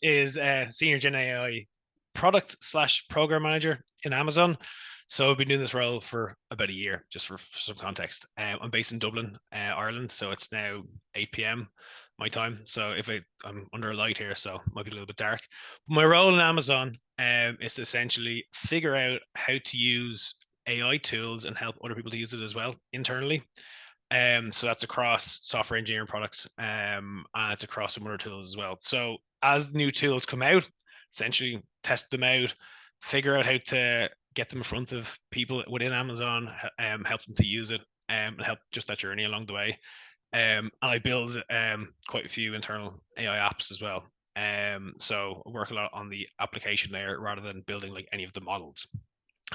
is Senior Gen AI Product / Program Manager in Amazon. So I've been doing this role for about a year, just for some context. I'm based in Dublin, Ireland, so it's now 8 p.m. my time. So I'm under a light here, so it might be a little bit dark. My role in Amazon is to essentially figure out how to use AI tools and help other people to use it as well internally. So that's across software engineering products, and it's across some other tools as well. So as new tools come out, essentially test them out, figure out how to get them in front of people within Amazon, help them to use it, and help just that journey along the way. And I build quite a few internal AI apps as well. So I work a lot on the application layer rather than building like any of the models.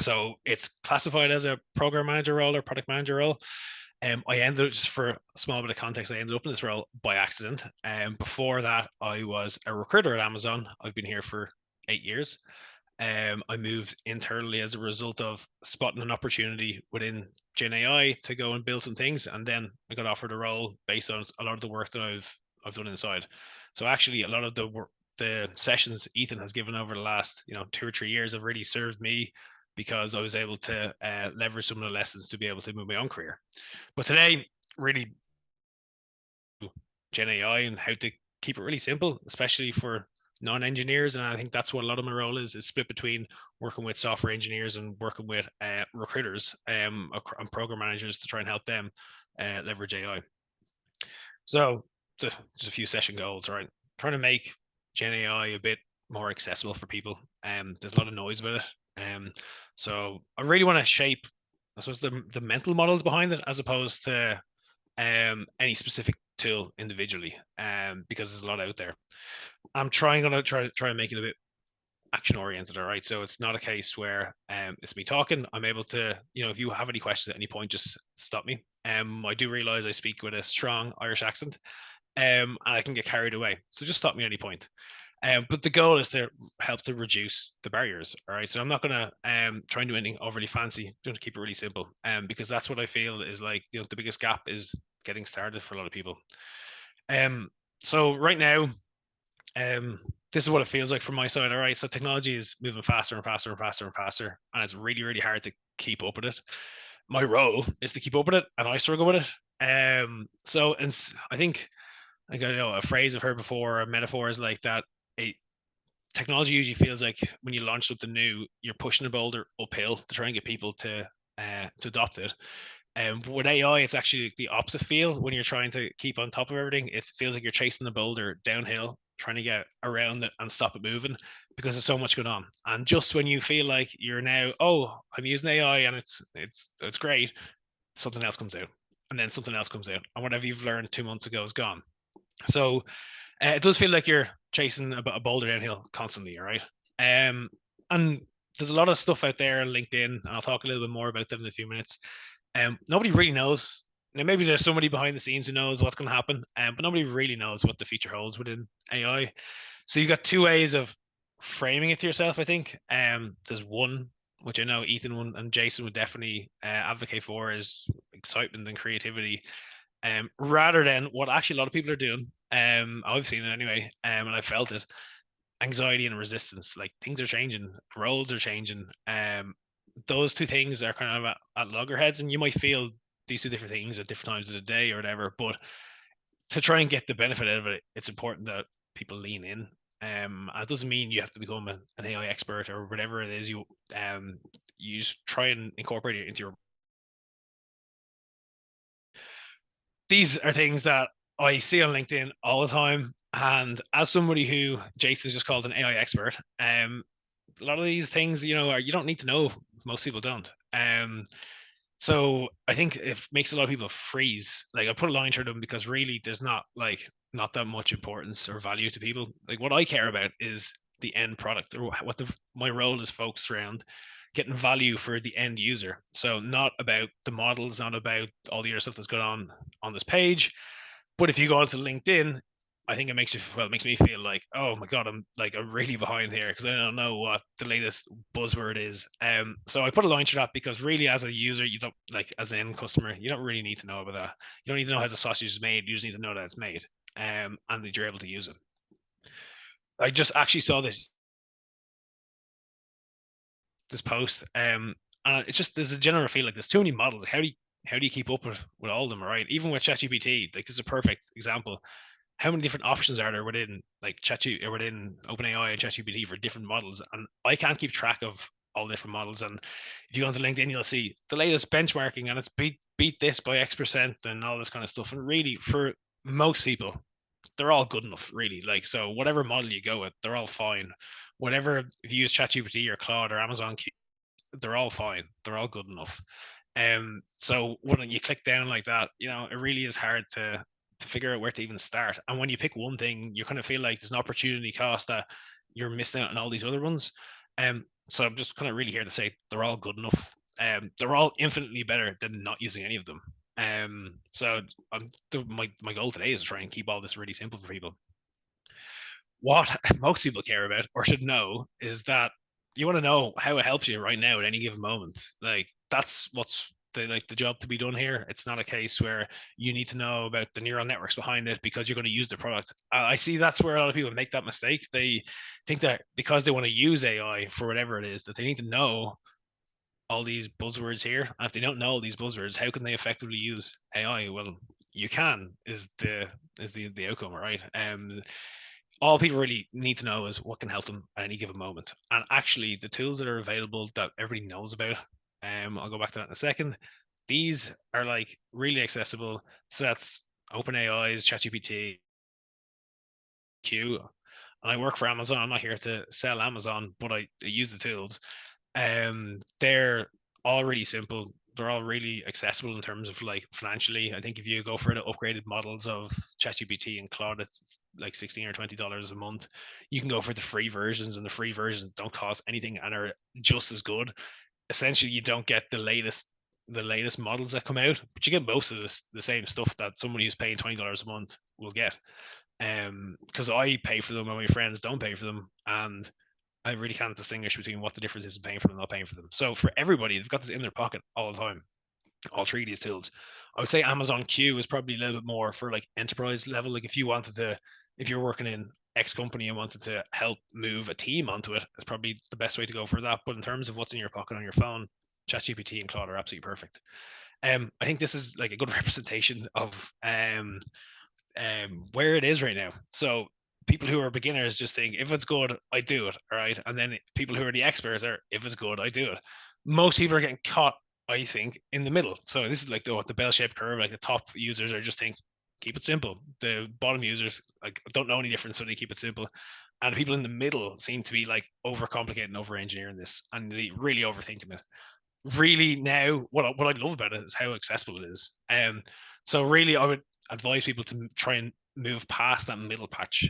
So it's classified as a program manager role or product manager role. I ended up, just for a small bit of context, I ended up in this role by accident. Before that, I was a recruiter at Amazon. I've been here for 8 years. I moved internally as a result of spotting an opportunity within Gen AI to go and build some things, and then I got offered a role based on a lot of the work that I've done inside. So actually, a lot of the sessions Ethan has given over the last 2 or 3 years have really served me because I was able to leverage some of the lessons to be able to move my own career. But today, really, Gen AI and how to keep it really simple, especially for non-engineers. And I think that's what a lot of my role is split between working with software engineers and working with recruiters and program managers to try and help them leverage AI. So just a few session goals, right? Trying to make Gen AI a bit more accessible for people. There's a lot of noise about it. So I really want to shape, I suppose, the mental models behind it as opposed to any specific tool individually, because there's a lot out there. I'm gonna try to make it a bit action oriented. All right, so it's not a case where it's me talking. I'm able to, if you have any questions at any point, just stop me. I do realize I speak with a strong Irish accent, and I can get carried away. So just stop me at any point. But the goal is to help to reduce the barriers. All right. So I'm not going to try and do anything overly fancy. I'm going to keep it really simple. Because that's what I feel is like, the biggest gap is getting started for a lot of people. So right now, this is what it feels like from my side. All right. So technology is moving faster and faster and faster and faster. And it's really, really hard to keep up with it. My role is to keep up with it, and I struggle with it. And I think, like, I know a phrase I've heard before, a metaphor is like that. Technology usually feels like when you launch something new, you're pushing a boulder uphill to try and get people to adopt it. And with AI, it's actually the opposite feel. When you're trying to keep on top of everything, it feels like you're chasing the boulder downhill, trying to get around it and stop it moving because there's so much going on. And just when you feel like you're now, oh, I'm using AI and it's great, something else comes out, and then something else comes out, and whatever you've learned 2 months ago is gone. So it does feel like you're chasing a boulder downhill constantly, all right? And there's a lot of stuff out there on LinkedIn, and I'll talk a little bit more about that in a few minutes. Nobody really knows. Now, maybe there's somebody behind the scenes who knows what's going to happen, but nobody really knows what the future holds within AI. So you've got two ways of framing it to yourself, I think. There's one, which I know Ethan and Jason would definitely advocate for, is excitement and creativity, rather than what actually a lot of people are doing. I've seen it anyway, and I felt it. Anxiety and resistance. Like, things are changing, roles are changing. Those two things are kind of at loggerheads, and you might feel these two different things at different times of the day or whatever. But to try and get the benefit out of it, it's important that people lean in. It doesn't mean you have to become an AI expert or whatever it is. You just try and incorporate it into your. These are things that I see on LinkedIn all the time. And as somebody who Jason just called an AI expert, a lot of these things, you don't need to know. Most people don't. So I think it makes a lot of people freeze. Like, I put a line through them because really there's not that much importance or value to people. Like, what I care about is the end product, or what my role is focused around getting value for the end user. So not about the models, not about all the other stuff that's going on this page. But if you go onto LinkedIn, I think it makes me feel like, oh my god, I'm really behind here because I don't know what the latest buzzword is. So I put a line to that because really, as a user, you don't, like, as an end customer, you don't really need to know about that. You don't need to know how the sausage is made. You just need to know that it's made, and that you're able to use it. I just actually saw this post, and it's just there's a general feel like there's too many models. How do you keep up with all of them, right? Even with ChatGPT, like this is a perfect example. How many different options are there within like ChatGPT or within OpenAI and ChatGPT for different models? And I can't keep track of all different models. And if you go onto LinkedIn, you'll see the latest benchmarking, and it's beat this by X% and all this kind of stuff. And really, for most people, they're all good enough, really. Like, so whatever model you go with, they're all fine. Whatever, if you use ChatGPT or Claude or Amazon, they're all fine. They're all good enough. So when you click down like that, it really is hard to figure out where to even start. And when you pick one thing, you kind of feel like there's an opportunity cost that you're missing out on all these other ones. So I'm just kind of really here to say they're all good enough. They're all infinitely better than not using any of them. So my goal today is to try and keep all this really simple for people. What most people care about or should know is that you want to know how it helps you right now at any given moment. Like that's what's the job to be done here. It's not a case where you need to know about the neural networks behind it because you're going to use the product. I see that's where a lot of people make that mistake. They think that because they want to use AI for whatever it is, that they need to know all these buzzwords here. And if they don't know all these buzzwords, how can they effectively use AI? Well, you can is the outcome, right? All people really need to know is what can help them at any given moment. And actually, the tools that are available that everybody knows about, I'll go back to that in a second. These are like really accessible. So that's OpenAI's ChatGPT, Q. And I work for Amazon. I'm not here to sell Amazon, but I use the tools. They're all really simple. They're all really accessible in terms of like financially. I think if you go for the upgraded models of ChatGPT and Claude, it's like $16 or $20 a month. You can go for the free versions, and the free versions don't cost anything and are just as good. Essentially, you don't get the latest models that come out, but you get most of the same stuff that somebody who's paying $20 a month will get. Because I pay for them and my friends don't pay for them, and I really can't distinguish between what the difference is in paying for them and not paying for them. So for everybody, they've got this in their pocket all the time. All three of these tools. I would say Amazon Q is probably a little bit more for like enterprise level. Like if you're working in X company and wanted to help move a team onto it, it's probably the best way to go for that. But in terms of what's in your pocket on your phone, ChatGPT and Claude are absolutely perfect. I think this is like a good representation of where it is right now. So people who are beginners just think if it's good, I do it. All right. And then people who are the experts are if it's good, I do it. Most people are getting caught, I think, in the middle. So this is like the bell-shaped curve. Like the top users are just think keep it simple. The bottom users like don't know any difference, so they keep it simple. And the people in the middle seem to be like overcomplicating, over engineering this, and they really overthinking it. Really now, what I love about it is how accessible it is. So really, I would advise people to try and move past that middle patch,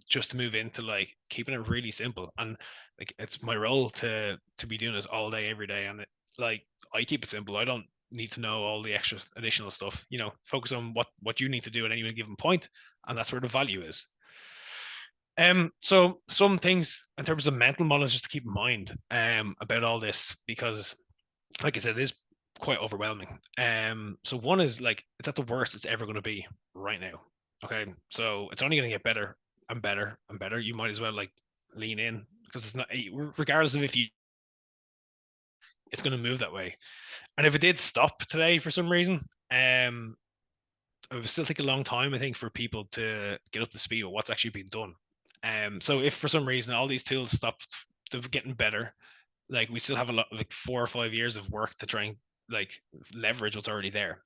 just to move into like keeping it really simple. And like it's my role to be doing this all day, every day, and like I keep it simple. I don't need to know all the extra additional stuff. Focus on what you need to do at any given point, and that's where the value is. So some things in terms of mental models just to keep in mind about all this, because like I said, it is quite overwhelming. So one is like it's at the worst it's ever going to be right now. Okay, so it's only going to get better and better and better. You might as well like lean in because it's not, regardless of if you, it's going to move that way. And if it did stop today for some reason, it would still take a long time, I think, for people to get up to speed with what's actually being done. So if for some reason all these tools stopped getting better, like we still have a lot, like 4 or 5 years of work to try and like leverage what's already there.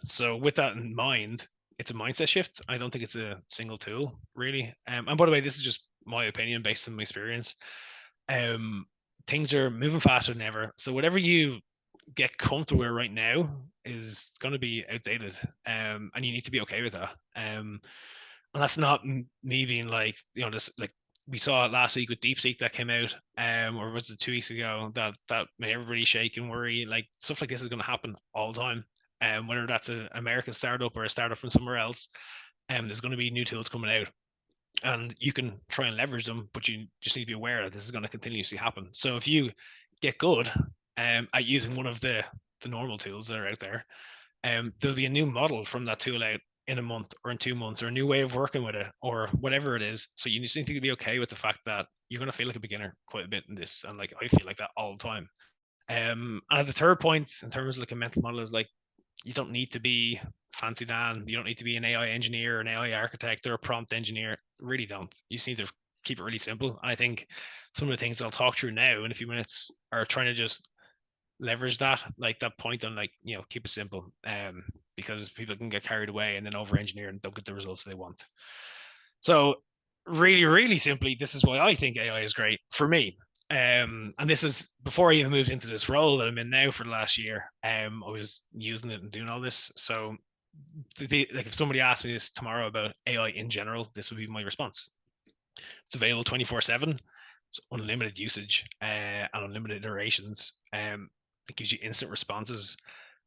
So with that in mind, it's a mindset shift. I don't think it's a single tool really. And by the way, this is just my opinion based on my experience. Um, Things are moving faster than ever. So whatever you get comfortable with right now is going to be outdated. And you need to be okay with that. And that's not me being like, this like we saw it last week with DeepSeek that came out, or was it 2 weeks ago that made everybody shake and worry. Like stuff like this is going to happen all the time. Whether that's an American startup or a startup from somewhere else, there's going to be new tools coming out, and you can try and leverage them, but you just need to be aware that this is going to continuously happen. So if you get good at using one of the normal tools that are out there, there'll be a new model from that tool out in a month or in 2 months, or a new way of working with it, or whatever it is. So you just need to be okay with the fact that you're going to feel like a beginner quite a bit in this. And like, I feel like that all the time. And the third point in terms of like a mental model is like, you don't need to be fancy Dan. You don't need to be an AI engineer, an AI architect, or a prompt engineer. Really don't. You just need to keep it really simple. And I think some of the things I'll talk through now in a few minutes are trying to just leverage that, like that point on like, keep it simple. Because people can get carried away and then over engineer and don't get the results they want. So really, really simply, this is why I think AI is great for me. And this is before I even moved into this role that I'm in now for the last year. I was using it and doing all this. So like if somebody asked me this tomorrow about AI in general, this would be my response. It's available 24/7. It's unlimited usage and unlimited iterations. It gives you instant responses.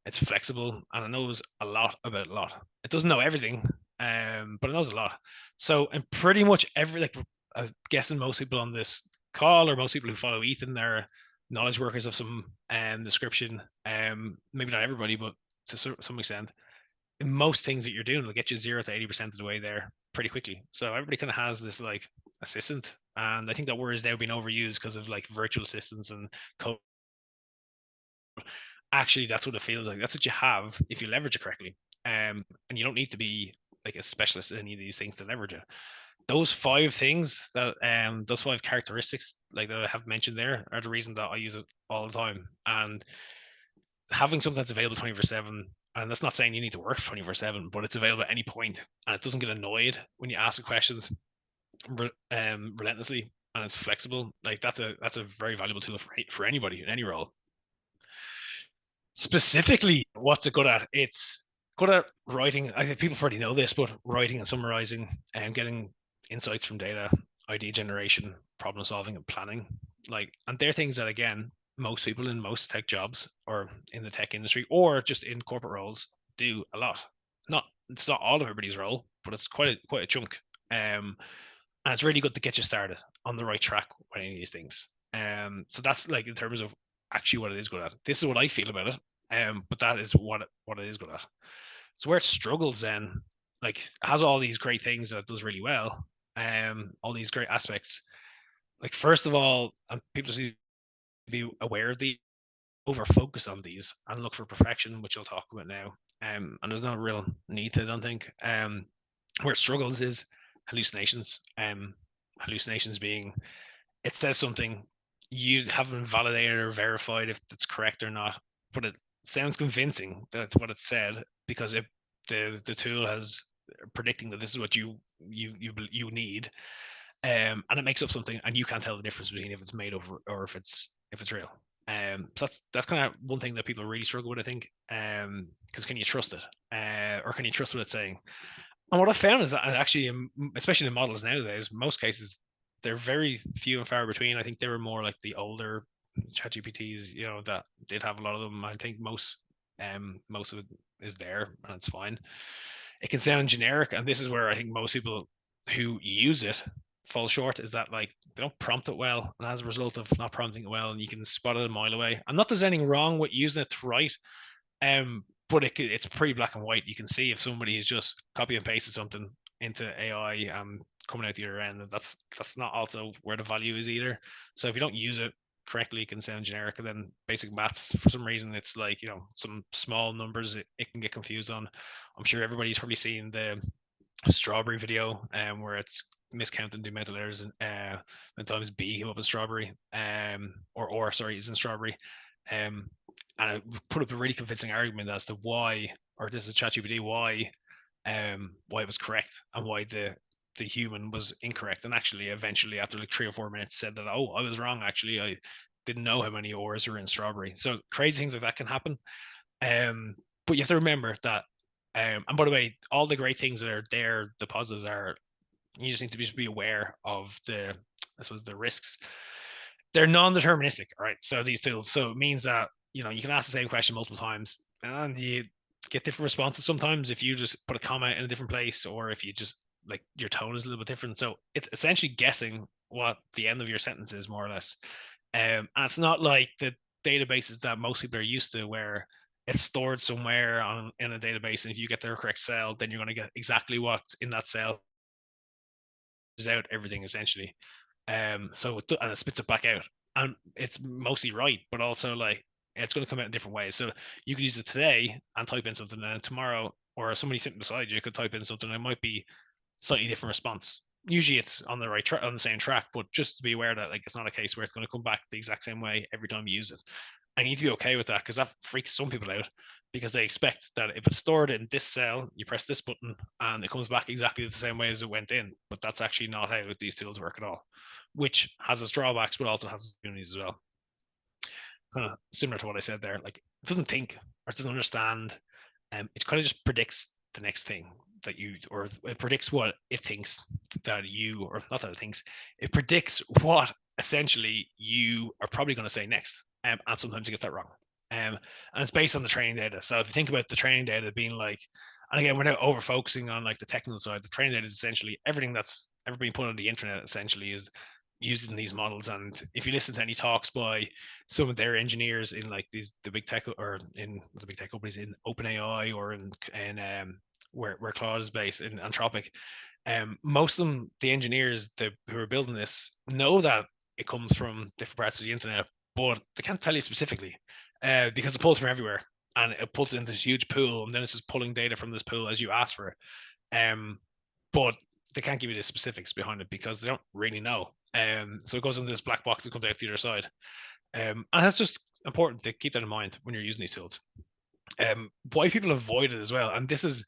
It's flexible and it knows a lot about a lot. It doesn't know everything, but it knows a lot. So, and pretty much I'm guessing most people on this call or most people who follow Ethan are knowledge workers of some description. Maybe not everybody, but to some extent. In most things that you're doing will get you 0 to 80% of the way there pretty quickly. So everybody kind of has this like assistant, and I think that word is now being overused because of like virtual assistants and code. Actually, that's what it feels like. That's what you have if you leverage it correctly. And you don't need to be like a specialist in any of these things to leverage it. Those five things those five characteristics like that I have mentioned there are the reason that I use it all the time. And having something that's available 24/7, and that's not saying you need to work 24/7, but it's available at any point, and it doesn't get annoyed when you ask it questions relentlessly, and it's flexible. Like that's a very valuable tool for anybody in any role. Specifically, what's it good at? It's good at writing. I think people probably know this, but writing and summarizing and getting insights from data, idea generation, problem solving, and planning. Like, and they're things that again, most people in most tech jobs or in the tech industry or just in corporate roles do a lot. It's not all of everybody's role, but it's quite a chunk. And it's really good to get you started on the right track with any of these things. So that's like in terms of actually what it is good at. This is what I feel about it. But that is what it is good at. So where it struggles then, like has all these great things that it does really well, all these great aspects. Like first of all, and people just need to be aware of the over focus on these and look for perfection, which I'll talk about now. And there's no real need to, I don't think. Where it struggles is hallucinations. Hallucinations being it says something you haven't validated or verified if it's correct or not, but it sounds convincing that it's what it said because the tool has predicting that this is what you need, and it makes up something and you can't tell the difference between if it's made up or if it's real. So that's kind of one thing that people really struggle with, I think. Because can you trust it, or can you trust what it's saying? And what I found is that actually, especially in models nowadays, most cases they're very few and far between. I think they were more like the older ChatGPTs, that did have a lot of them. I think most of it is there, and it's fine. It can sound generic, and this is where I think most people who use it fall short. Is that like they don't prompt it well, and as a result of not prompting it well, and you can spot it a mile away. And not there's anything wrong with using it to write, but it's pretty black and white. You can see if somebody is just copy and pasted something into AI and coming out the other end. That's not also where the value is either. So if you don't use it correctly, it can sound generic. And then basic maths, for some reason, it's like some small numbers it can get confused on. I'm sure everybody's probably seen the strawberry video, where it's miscounting the amount of letters and times B came up in strawberry, or sorry, is in strawberry, and it put up a really convincing argument as to why, or this is ChatGPT, why it was correct and why the human was incorrect. And actually, eventually, after like 3 or 4 minutes, said that I was wrong. Actually, I didn't know how many ores were in strawberry. So crazy things like that can happen. But you have to remember that. And by the way, all the great things that are there, the positives are. You just need to be aware of I suppose, the risks. They're non-deterministic, all right? So these tools, so it means that you can ask the same question multiple times, and you get different responses sometimes if you just put a comma in a different place, or if you just like your tone is a little bit different. So it's essentially guessing what the end of your sentence is, more or less. And it's not like the databases that most people are used to, where it's stored somewhere in a database, and if you get the correct cell, then you're going to get exactly what's in that cell, out everything essentially. So and it spits it back out, and it's mostly right, but also like it's going to come out in different ways. So you could use it today and type in something, and tomorrow, or somebody sitting beside you could type in something, and it might be slightly different response. Usually it's on the right track, on the same track, but just to be aware that like it's not a case where it's going to come back the exact same way every time you use it. I need to be okay with that, because that freaks some people out, because they expect that if it's stored in this cell, you press this button and it comes back exactly the same way as it went in. But that's actually not how these tools work at all, which has its drawbacks, but also has its opportunities as well. Kind of similar to what I said there. Like, it doesn't think or it doesn't understand. It kind of just predicts the next thing that you, or it predicts what it thinks that you, or not that it thinks, it predicts what essentially you are probably going to say next. And sometimes it gets that wrong. And it's based on the training data. So if you think about the training data being like, and again, we're not over focusing on like the technical side. The training data is essentially everything that's ever been put on the internet essentially is using these models. And if you listen to any talks by some of their engineers in like the big tech, or in the big tech companies, in OpenAI, or in where Claude is based, in Anthropic, most of them, the engineers who are building this, know that it comes from different parts of the internet, but they can't tell you specifically, because it pulls from everywhere, and it pulls into this huge pool, and then it's just pulling data from this pool as you ask for it. But they can't give you the specifics behind it because they don't really know. So it goes into this black box that comes out the other side. And that's just important to keep that in mind when you're using these tools. Why people avoid it as well, and this is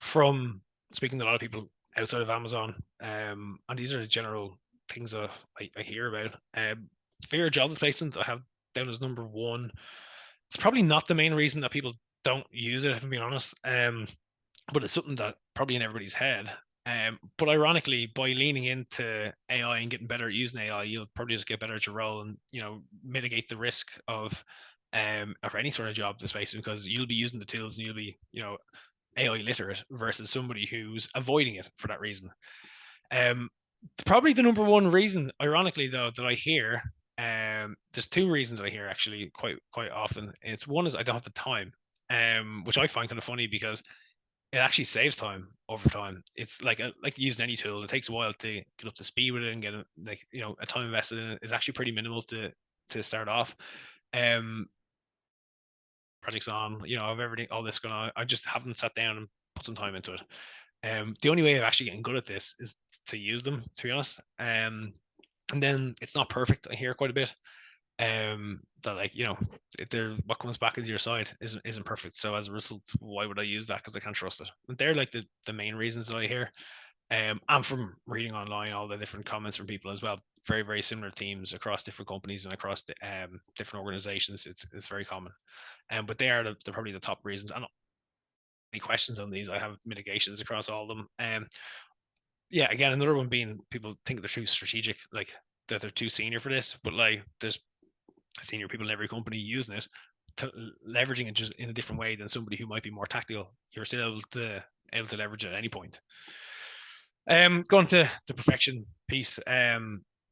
from speaking to a lot of people outside of Amazon, and these are the general things that I hear about. Fear of job displacement, I have down as number one. It's probably not the main reason that people don't use it, if I'm being honest. But it's something that probably in everybody's head. But ironically, by leaning into AI and getting better at using AI, you'll probably just get better at your role, and mitigate the risk of any sort of job displacement, because you'll be using the tools and you'll be AI literate versus somebody who's avoiding it for that reason. Probably the number one reason, ironically though, that I hear, there's two reasons I hear actually quite often. It's one is I don't have the time, which I find kind of funny, because it actually saves time over time. It's like using any tool. It takes a while to get up to speed with it and get a time invested in it is actually pretty minimal to start off. Projects on, of everything, all this going on. I just haven't sat down and put some time into it. The only way of actually getting good at this is to use them, to be honest. And then it's not perfect. I hear quite a bit. That what comes back into your side isn't perfect. So as a result, why would I use that? Because I can't trust it. And they're like the main reasons that I hear. And from reading online all the different comments from people as well, very very similar themes across different companies and across the different organizations. It's very common. But they are probably the top reasons. And any questions on these, I have mitigations across all of them. Yeah, again, another one being people think they're too strategic, like that they're too senior for this, but like there's senior people in every company using it, leveraging it just in a different way than somebody who might be more tactical. You're still able to leverage it at any point. Going to the perfection piece.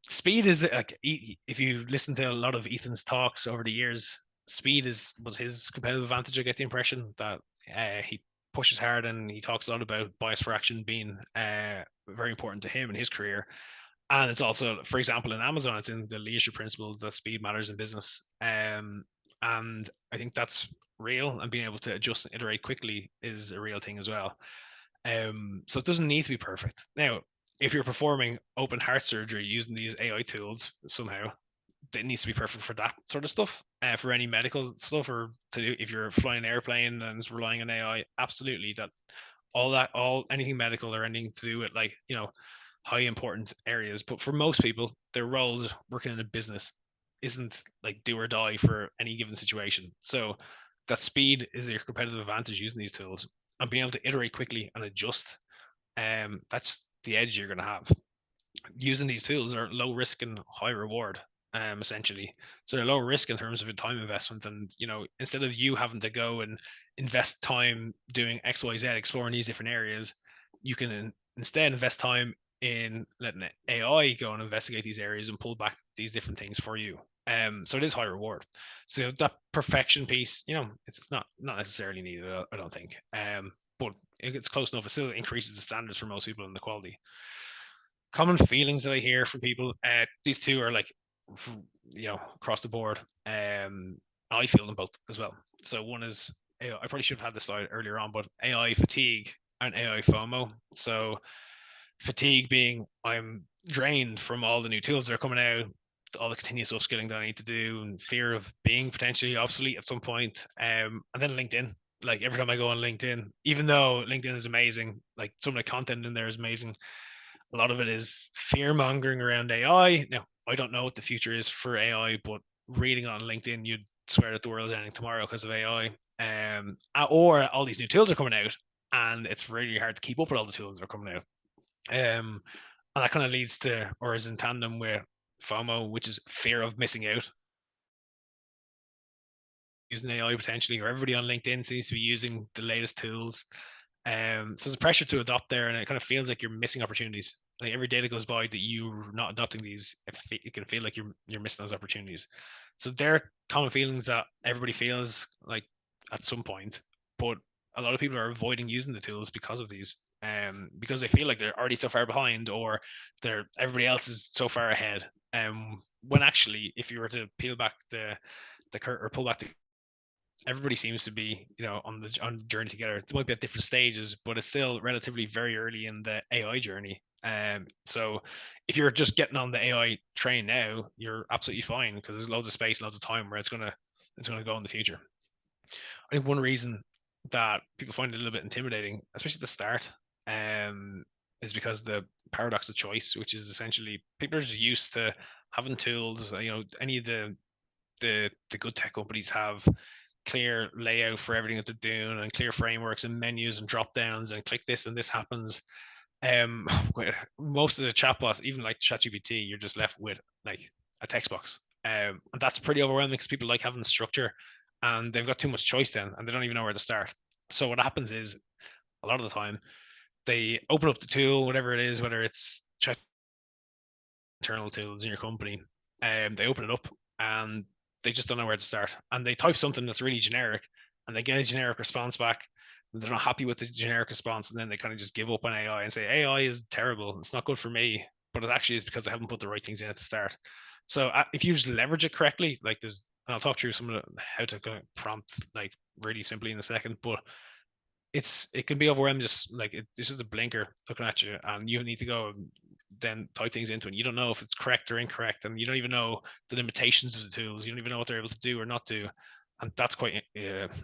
Speed is like, if you listen to a lot of Ethan's talks over the years, speed was his competitive advantage. I get the impression that he pushes hard, and he talks a lot about bias for action being very important to him in his career. And it's also, for example, in Amazon, it's in the leadership principles that speed matters in business. And I think that's real, and being able to adjust and iterate quickly is a real thing as well. So it doesn't need to be perfect. Now, if you're performing open heart surgery using these AI tools somehow, it needs to be perfect for that sort of stuff. For any medical stuff, or to do, if you're flying an airplane and it's relying on AI, absolutely, all anything medical or anything to do with high important areas. But for most people, their roles working in a business isn't like do or die for any given situation. So that speed is your competitive advantage using these tools, and being able to iterate quickly and adjust. That's the edge you're going to have. Using these tools are low risk and high reward, essentially. So they're low risk in terms of a time investment, and instead of you having to go and invest time doing XYZ, exploring these different areas, you can instead invest time in letting AI go and investigate these areas and pull back these different things for you. So it is high reward. So that perfection piece, it's not necessarily needed, I don't think. But it's close enough. It still increases the standards for most people in the quality. Common feelings that I hear from people, these two are like, across the board. I feel them both as well. So one is, I probably should have had this slide earlier on, but AI fatigue and AI FOMO. So fatigue being, I'm drained from all the new tools that are coming out, all the continuous upskilling that I need to do, and fear of being potentially obsolete at some point. And then LinkedIn. Like every time I go on LinkedIn, even though LinkedIn is amazing, like some of the content in there is amazing, a lot of it is fear mongering around AI. Now, I don't know what the future is for AI, but reading on LinkedIn, you'd swear that the world is ending tomorrow because of AI. Or all these new tools are coming out, and it's really hard to keep up with all the tools that are coming out. And that kind of leads to, or is in tandem with FOMO, which is fear of missing out using AI potentially, or everybody on LinkedIn seems to be using the latest tools. So there's pressure to adopt there, and it kind of feels like you're missing opportunities. Like every day that goes by that you're not adopting these, it can feel like you're missing those opportunities. So they're common feelings that everybody feels like at some point, but a lot of people are avoiding using the tools because of these, because they feel like they're already so far behind, or everybody else is so far ahead. When actually, if you were to peel back the curtain, or pull back the, everybody seems to be, on the journey together. It might be at different stages, but it's still relatively very early in the AI journey. So if you're just getting on the AI train now, you're absolutely fine, because there's loads of space, loads of time where it's gonna go in the future. I think one reason that people find it a little bit intimidating, especially at the start, is because the paradox of choice, which is essentially people are just used to having tools. Any of the good tech companies have clear layout for everything that they're doing, and clear frameworks and menus and drop downs, and click this and this happens. Most of the chatbots, even like ChatGPT, you're just left with like a text box. And that's pretty overwhelming, because people like having structure, and they've got too much choice then, and they don't even know where to start. So what happens is, a lot of the time, they open up the tool, whatever it is, whether it's internal tools in your company, they open it up, and they just don't know where to start. And they type something that's really generic, and they get a generic response back. They're not happy with the generic response, and then they kind of just give up on AI and say AI is terrible. It's not good for me. But it actually is because they haven't put the right things in at the start. So if you just leverage it correctly, like and I'll talk through some of how to kind of prompt like really simply in a second, but it can be overwhelming. Just like this is a blinker looking at you, and you need to go and then type things into it. And you don't know if it's correct or incorrect, and you don't even know the limitations of the tools. You don't even know what they're able to do or not do, and that's quite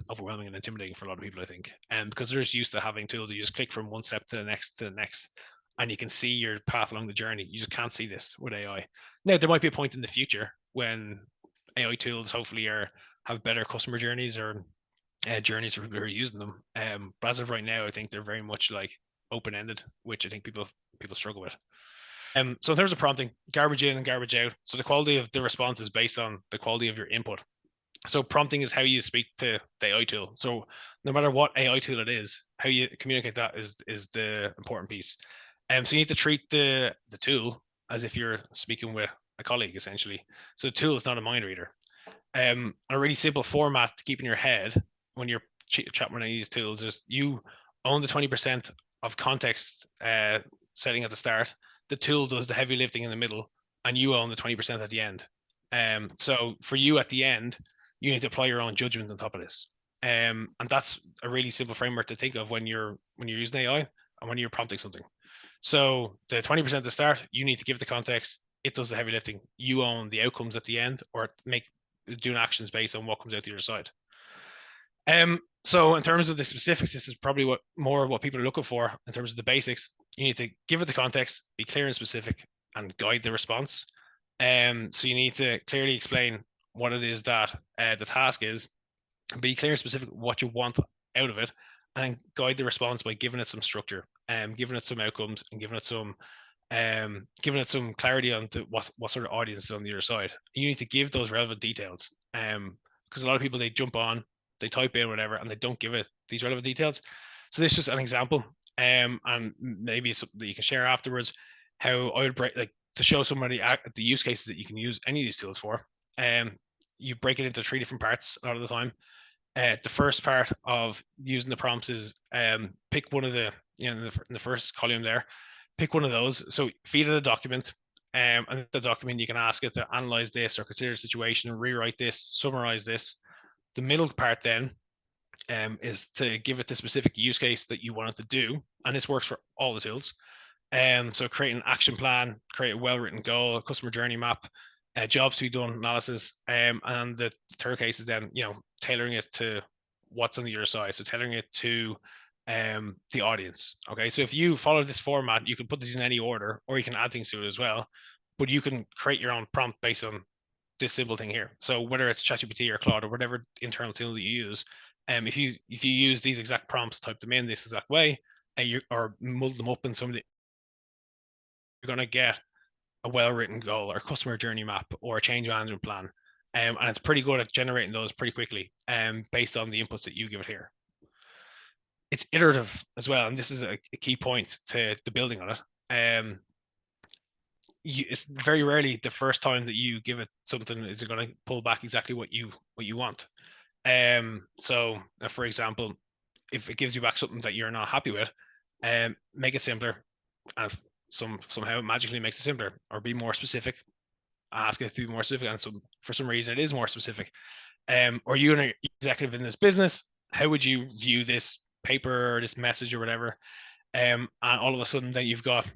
overwhelming and intimidating for a lot of people, I think. And because they're just used to having tools, you just click from one step to the next, and you can see your path along the journey. You just can't see this with AI. Now there might be a point in the future when AI tools hopefully have better customer journeys, or journeys for people who are using them. But as of right now, I think they're very much like open ended, which I think people struggle with. So in terms of prompting, garbage in and garbage out. So the quality of the response is based on the quality of your input. So prompting is how you speak to the AI tool. So no matter what AI tool it is, how you communicate that is the important piece. So you need to treat the tool as if you're speaking with a colleague, essentially. So the tool is not a mind reader. A really simple format to keep in your head when you're chatting with these tools is you own the 20% of context setting at the start. The tool does the heavy lifting in the middle, and you own the 20% at the end. So for you at the end, you need to apply your own judgment on top of this. And that's a really simple framework to think of when you're using AI and when you're prompting something. So the 20% at the start, you need to give the context. It does the heavy lifting. You own the outcomes at the end, or doing actions based on what comes out the other side. So in terms of the specifics, this is probably what people are looking for in terms of the basics. You need to give it the context, be clear and specific, and guide the response. So you need to clearly explain what it is that the task is, be clear and specific what you want out of it, and guide the response by giving it some structure, giving it some outcomes, and giving it some clarity on what sort of audience is on the other side. You need to give those relevant details, because a lot of people, they jump on, they type in whatever, and they don't give it these relevant details. So this is just an example, and maybe it's something that you can share afterwards. how I would break, like, to show somebody the use cases that you can use any of these tools for. You break it into 3 different parts a lot of the time. The first part of using the prompts is pick one of the, in the first column there, pick one of those. So feed it a document, and the document you can ask it to analyze this or consider the situation, rewrite this, summarize this. The middle part then is to give it the specific use case that you want it to do, and this works for all the tools. So create an action plan, create a well-written goal, a customer journey map, jobs to be done analysis, and the third case is then tailoring it to what's on the other side. So tailoring it to the audience. Okay, so if you follow this format, you can put these in any order, or you can add things to it as well. But you can create your own prompt based on this simple thing here. So whether it's ChatGPT or Claude or whatever internal tool that you use, if you use these exact prompts, type them in this exact way, and you or mold them up in some of the, you're going to get a well-written goal or customer journey map or a change management plan. And it's pretty good at generating those pretty quickly based on the inputs that you give it here. It's iterative as well, and this is a key point to the building on it. It's very rarely the first time that you give it something is it going to pull back exactly what you want. So for example, if it gives you back something that you're not happy with, make it simpler, and somehow it magically makes it simpler, or be more specific. Ask it to be more specific, and for some reason it is more specific. Or you're an executive in this business, how would you view this paper or this message or whatever? And all of a sudden, then you've got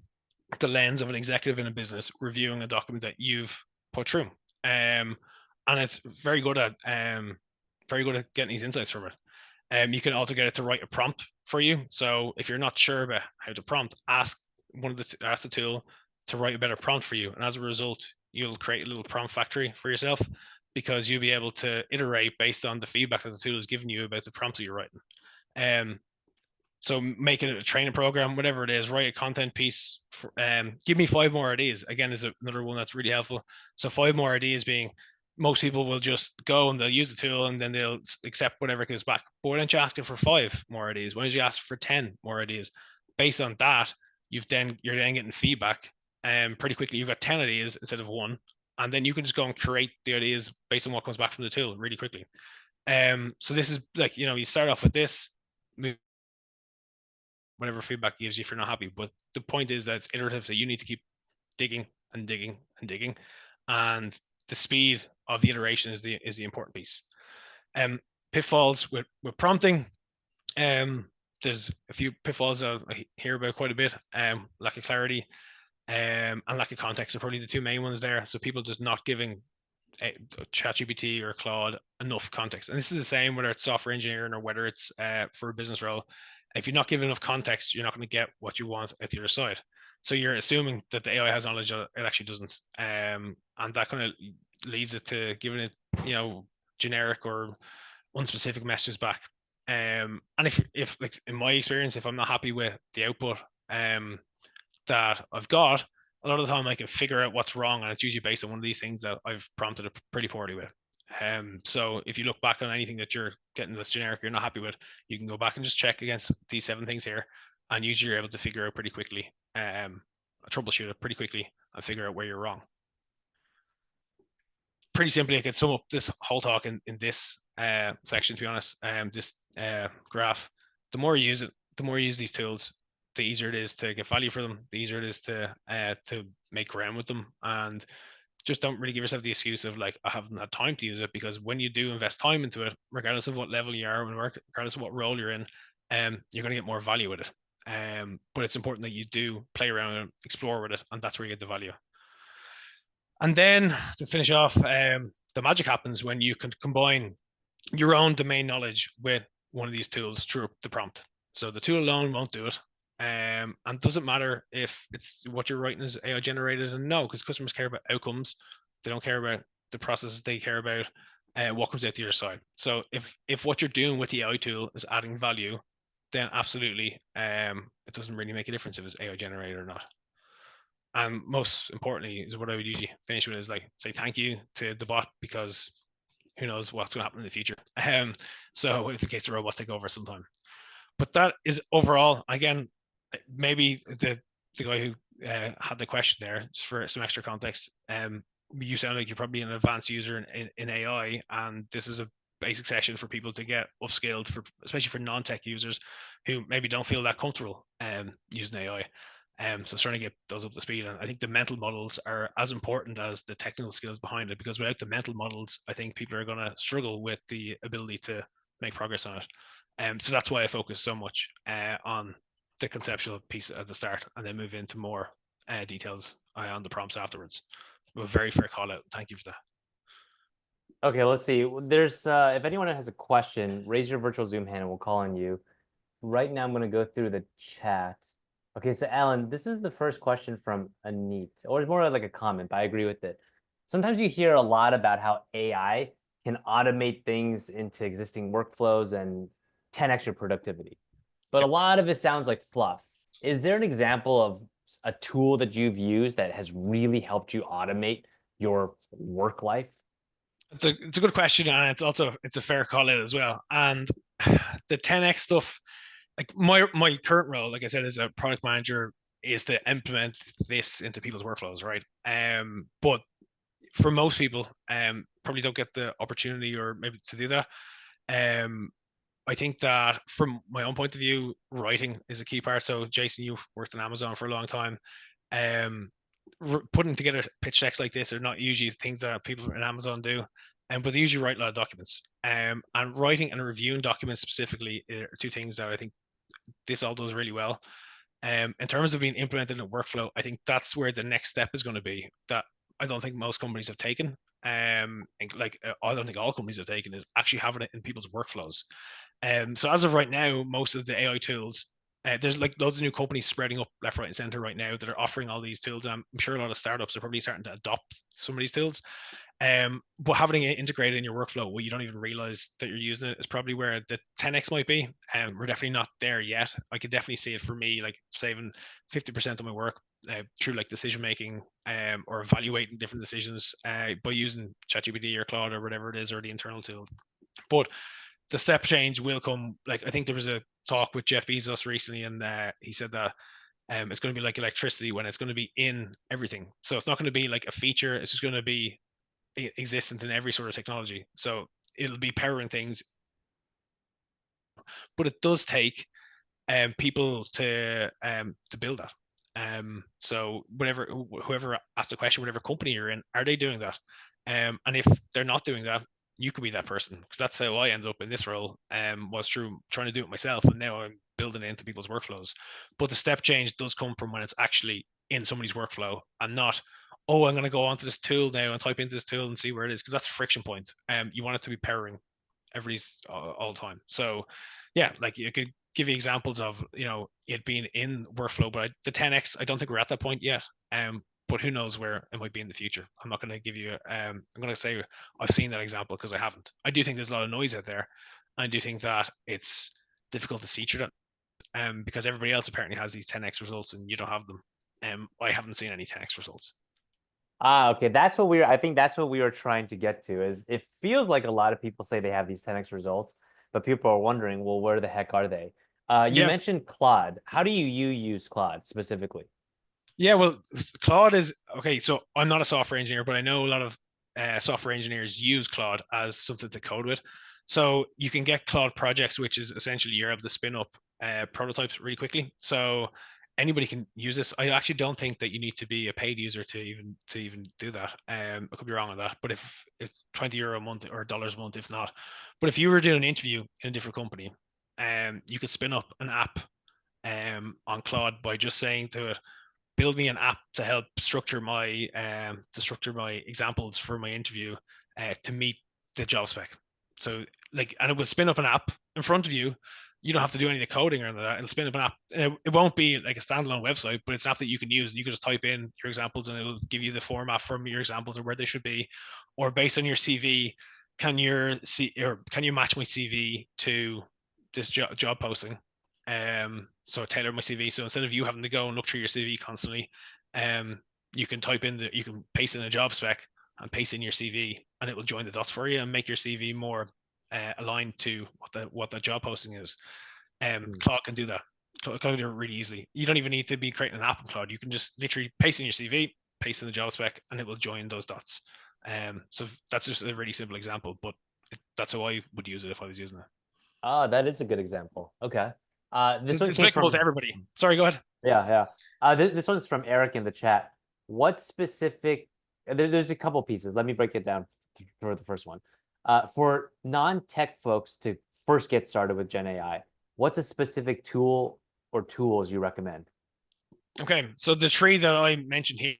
the lens of an executive in a business reviewing a document that you've put through. And it's very good at getting these insights from it. You can also get it to write a prompt for you. So if you're not sure about how to prompt, ask the tool to write a better prompt for you, and as a result, you'll create a little prompt factory for yourself, because you'll be able to iterate based on the feedback that the tool is giving you about the prompts that you're writing. So make it a training program, whatever it is, write a content piece. Give me 5 more ideas. Again, is another one that's really helpful. So 5 more ideas being, most people will just go and they'll use the tool and then they'll accept whatever comes back. But why don't you ask it for 5 more ideas? Why don't you ask for 10 more ideas? Based on that, you're then getting feedback, and pretty quickly you've got 10 ideas instead of 1, and then you can just go and create the ideas based on what comes back from the tool really quickly. So this is like, you start off with this, whatever feedback gives you if you're not happy. But the point is that it's iterative, that you need to keep digging and digging and digging, and the speed of the iteration is the important piece. Pitfalls with prompting. There's a few pitfalls that I hear about quite a bit. Lack of clarity and lack of context are probably the 2 main ones there. So people just not giving ChatGPT or Claude enough context. And this is the same whether it's software engineering or whether it's for a business role. If you're not giving enough context, you're not going to get what you want at the other side. So you're assuming that the AI has knowledge that it actually doesn't. And that kind of leads it to giving it, generic or unspecific messages back. And if like in my experience, if I'm not happy with the output that I've got, a lot of the time I can figure out what's wrong, and it's usually based on one of these things that I've prompted it pretty poorly with. So if you look back on anything that you're getting that's generic, you're not happy with, you can go back and just check against these 7 things here, and usually you're able to figure out pretty quickly, troubleshoot it pretty quickly and figure out where you're wrong. Pretty simply, I can sum up this whole talk in this section, to be honest. This graph, the more you use it, the more you use these tools, the easier it is to get value for them, the easier it is to make ground with them. And just don't really give yourself the excuse of like, I haven't had time to use it, because when you do invest time into it, regardless of what level you are, regardless of what role you're in, you're going to get more value with it. But it's important that you do play around and explore with it, and that's where you get the value. And then to finish off, the magic happens when you can combine your own domain knowledge with one of these tools through the prompt. So the tool alone won't do it. And it doesn't matter if it's what you're writing is AI generated, and no, because customers care about outcomes. They don't care about the processes. They care about what comes out the other side. So if what you're doing with the AI tool is adding value, then absolutely, it doesn't really make a difference if it's AI generated or not. And most importantly, is what I would usually finish with is like, say thank you to the bot, because who knows what's going to happen in the future. So in case the robots take over sometime. But that is overall, again, maybe the guy who had the question there, just for some extra context. You sound like you're probably an advanced user in AI, and this is a basic session for people to get upskilled, for especially for non-tech users who maybe don't feel that comfortable using AI. So it's trying to get those up to speed. And I think the mental models are as important as the technical skills behind it, because without the mental models, I think people are going to struggle with the ability to make progress on it. So that's why I focus so much on the conceptual piece at the start, and then move into more details on the prompts afterwards. A very fair call out. Thank you for that. Okay, let's see. There's if anyone has a question, raise your virtual Zoom hand and we'll call on you. Right now I'm going to go through the chat. Okay, so Alan, this is the first question from Anit, or it's more like a comment, but I agree with it. Sometimes you hear a lot about how AI can automate things into existing workflows and 10x your productivity. But a Yep. lot of it sounds like fluff. Is there an example of a tool that you've used that has really helped you automate your work life? It's a good question, and it's a fair call out as well. And the 10x stuff, like my current role, like I said, as a product manager, is to implement this into people's workflows, right? But for most people, probably don't get the opportunity or maybe to do that. Um, I think that from my own point of view, writing is a key part. So Jason, you've worked on Amazon for a long time. Um, Putting together pitch decks like this are not usually things that people in Amazon do, but they usually write a lot of documents. And writing and reviewing documents specifically are two things that I think this all does really well. In terms of being implemented in a workflow, I think that's where the next step is going to be, that I don't think most companies have taken. I don't think all companies have taken, is actually having it in people's workflows. So as of right now, most of the AI tools, there's like loads of new companies spreading up left, right, and center right now that are offering all these tools. And I'm sure a lot of startups are probably starting to adopt some of these tools. But having it integrated in your workflow where you don't even realize that you're using it is probably where the 10x might be. We're definitely not there yet. I could definitely see it for me, like saving 50% of my work through like decision making or evaluating different decisions by using ChatGPT or Claude or whatever it is, or the internal tool. But the step change will come. Like I think there was a talk with Jeff Bezos recently, and he said that it's going to be like electricity when it's going to be in everything. So it's not going to be like a feature. It's just going to be existent in every sort of technology. So it'll be powering things, but it does take people to build that. So whatever, whoever asked the question, whatever company you're in, are they doing that? And if they're not doing that, you could be that person, because that's how I ended up in this role. Was through trying to do it myself, and now I'm building it into people's workflows. But the step change does come from when it's actually in somebody's workflow, and not, oh, I'm going to go onto this tool now and type into this tool and see where it is, because that's a friction point. You want it to be powering everybody's all the time. So yeah, like you could give you examples of it being in workflow, but the 10x, I don't think we're at that point yet. But who knows where it might be in the future. I'm not going to give you I'm going to say I've seen that example, because I haven't. I do think there's a lot of noise out there. I do think that it's difficult to see through that, because everybody else apparently has these 10x results and you don't have them. I haven't seen any 10x results. Ah, okay. I think that's what we were trying to get to, is it feels like a lot of people say they have these 10x results, but people are wondering, well, where the heck are they? You Yeah, mentioned Claude. How do you use Claude specifically? yeah, well, Claude is okay. So I'm not a software engineer, but I know a lot of software engineers use Claude as something to code with. So you can get Claude projects, which is essentially you're able to spin up prototypes really quickly. So anybody can use this. I actually don't think that you need to be a paid user to even do that. I could be wrong on that, but if it's €20 a month or dollars a month, if not. But if you were doing an interview in a different company, you could spin up an app on Claude by just saying to it, build me an app to help structure my examples for my interview to meet the job spec. So like, and it will spin up an app in front of you. You don't have to do any of the coding or anything like that. It'll spin up an app. And it won't be like a standalone website, but it's an app that you can use. And you can just type in your examples, and it'll give you the format from your examples or where they should be, or based on your CV. Can you match my CV to this job posting? So tailor my CV. So instead of you having to go and look through your CV constantly, you can you can paste in a job spec and paste in your CV, and it will join the dots for you and make your CV more aligned to what the job posting is. Hmm. Claude can do that. Cloud do it really easily. You don't even need to be creating an app in Cloud. You can just literally paste in your CV, paste in the job spec, and it will join those dots. So that's just a really simple example, but that's how I would use it if I was using it. Ah, that is a good example. Okay. So This it's one came applicable to from, everybody. Sorry, go ahead. yeah, yeah. This one's from Eric in the chat. What specific, there's a couple pieces. Let me break it down for the first one. For non-tech folks to first get started with Gen AI, what's a specific tool or tools you recommend? Okay, so the tree that I mentioned here,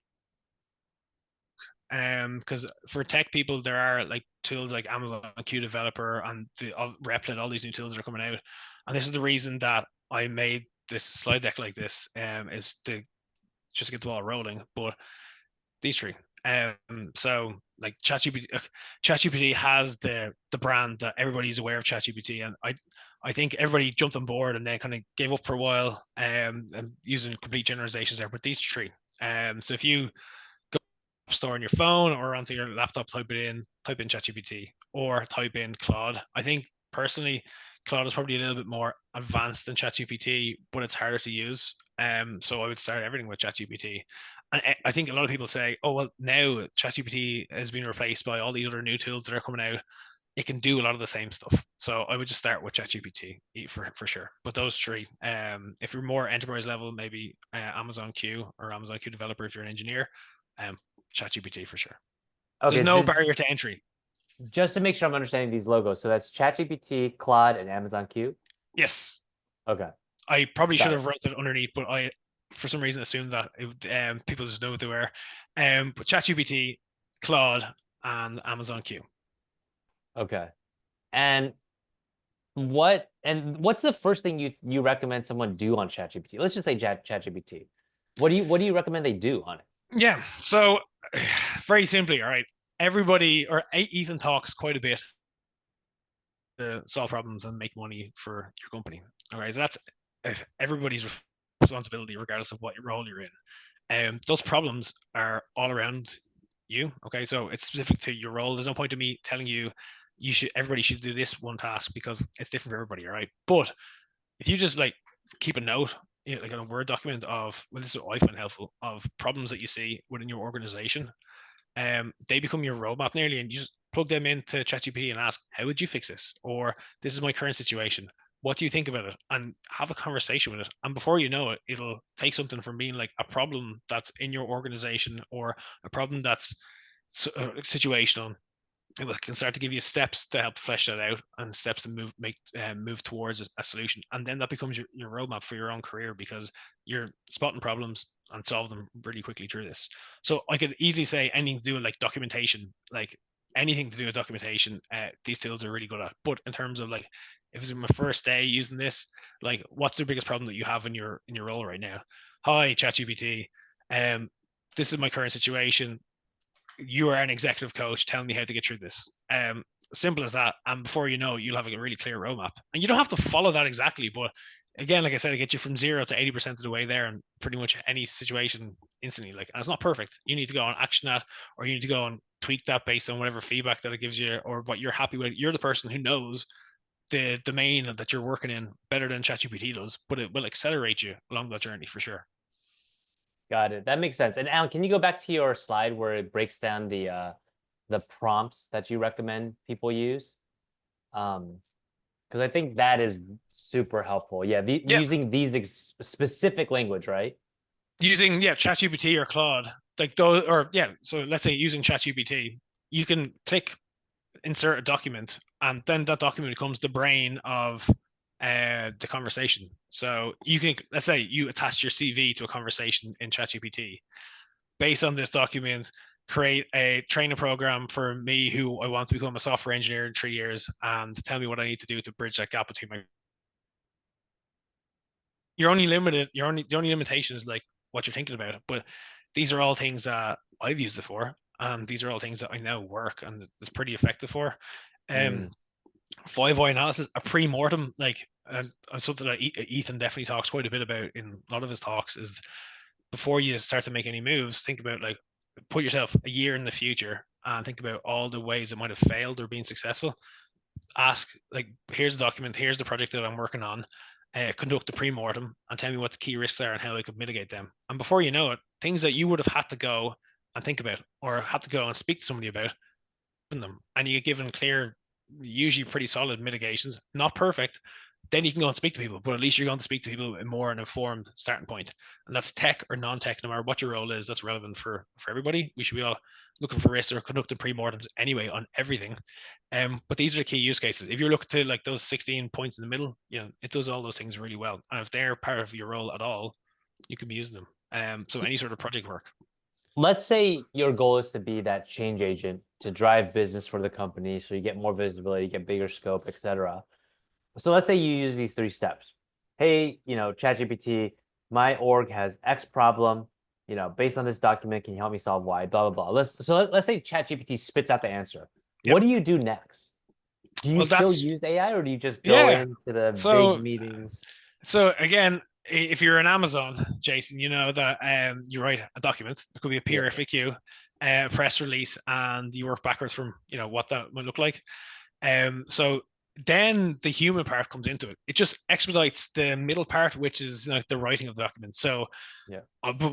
because for tech people there are like tools like Amazon Q Developer and the Replit, all these new tools that are coming out, and this is the reason that I made this slide deck like this, is to just get the ball rolling. But these three, so like ChatGPT has the brand that everybody's aware of ChatGPT, and I think everybody jumped on board and then kind of gave up for a while, and using complete generalizations there. But these three, so if you store on your phone or onto your laptop, type in ChatGPT or type in Claude. I think personally, Claude is probably a little bit more advanced than ChatGPT, but it's harder to use. So I would start everything with ChatGPT. And I think a lot of people say, "Oh well, now ChatGPT has been replaced by all these other new tools that are coming out. It can do a lot of the same stuff." So I would just start with ChatGPT for sure. But those three, if you're more enterprise level, maybe Amazon Q or Amazon Q Developer if you're an engineer, um, ChatGPT for sure. There's Okay, no barrier to entry. just to make sure I'm understanding these logos. So that's ChatGPT, Claude, and Amazon Q. Yes, Okay, I probably should got it. have wrote it underneath, but I, for some reason, assumed that people just know what they were. But ChatGPT, Claude, and Amazon Q. Okay. And what's the first thing you recommend someone do on ChatGPT? Let's just say ChatGPT. What do you recommend they do on it? Yeah. So very simply, all right. Everybody or Ethan talks quite a bit to solve problems and make money for your company. All right. So that's everybody's responsibility, regardless of what role you're in. Those problems are all around you. Okay, so it's specific to your role. There's no point to me telling you everybody should do this one task because it's different for everybody. All right, but if you just like keep a note, like a Word document of, well, this is what I find helpful, of problems that you see within your organization, they become your roadmap nearly, and you just plug them into ChatGPT and ask, how would you fix this? Or this is my current situation. What do you think about it? And have a conversation with it. And before you know it, it'll take something from being like a problem that's in your organization or a problem that's situational. It can start to give you steps to help flesh that out and steps to move towards a solution, and then that becomes your roadmap for your own career because you're spotting problems and solve them really quickly through this. So I could easily say anything to do with like documentation, like anything to do with documentation, these tools are really good at. But in terms of like, if it's my first day using this, like what's the biggest problem that you have in your role right now? Hi, ChatGPT. Um, this is my current situation. You are an executive coach. Tell me how to get through this. Simple as that. And before you know, you'll have a really clear roadmap. And you don't have to follow that exactly, but again, like I said, it gets you from 0 to 80% of the way there, and pretty much any situation instantly. Like, and it's not perfect. You need to go and action that, or you need to go and tweak that based on whatever feedback that it gives you, or what you're happy with. You're the person who knows the domain that you're working in better than ChatGPT does, but it will accelerate you along that journey for sure. Got it. That makes sense. And Alan, can you go back to your slide where it breaks down the prompts that you recommend people use? Because I think that is super helpful. Yeah, Yeah, using these specific language, right? using ChatGPT or Claude, like those, or so let's say using ChatGPT, you can click insert a document, and then that document becomes the brain of the conversation. So you can, let's say you attach your CV to a conversation in ChatGPT. Based on this document, create a training program for me who I want to become a software engineer in 3 years, and tell me what I need to do to bridge that gap between my. You're only limited. The only limitation is like what you're thinking about it. But these are all things that I've used it for, and these are all things that I know work and it's pretty effective for. Um, Mm. 5 why analysis, a pre-mortem, like something that Ethan definitely talks quite a bit about in a lot of his talks, is before you start to make any moves, think about like put yourself a year in the future and think about all the ways it might have failed or been successful. Ask like, here's the document, here's the project that I'm working on. conduct a pre-mortem and tell me what the key risks are and how I could mitigate them. And before you know it, things that you would have had to go and think about or had to go and speak to somebody about them, and you get given clear, usually pretty solid mitigations, not perfect, then you can go and speak to people, but at least you're going to speak to people in more an informed starting point. And that's tech or non-tech, no matter what your role is, that's relevant for everybody. We should be all looking for risks or conducting pre-mortems anyway on everything. But these are the key use cases. If you're looking to like those 16 points in the middle, it does all those things really well. And if they're part of your role at all, you can be using them. So any sort of project work. Let's say your goal is to be that change agent to drive business for the company, so you get more visibility, get bigger scope, etc. So let's say you use these 3 steps. Hey, ChatGPT, my org has X problem. Based on this document, can you help me solve Y? Blah blah blah. Let's say ChatGPT spits out the answer. Yep. What do you do next? Do you Well, still that's use AI, or do you just go yeah. into the big So meetings? So again, if you're an Amazon, Jason, you know that you write a document. It could be a Yeah. peer FAQ, press release, and you work backwards from what that might look like. So then the human part comes into it. It just expedites the middle part, which is like the writing of the document. So Yeah.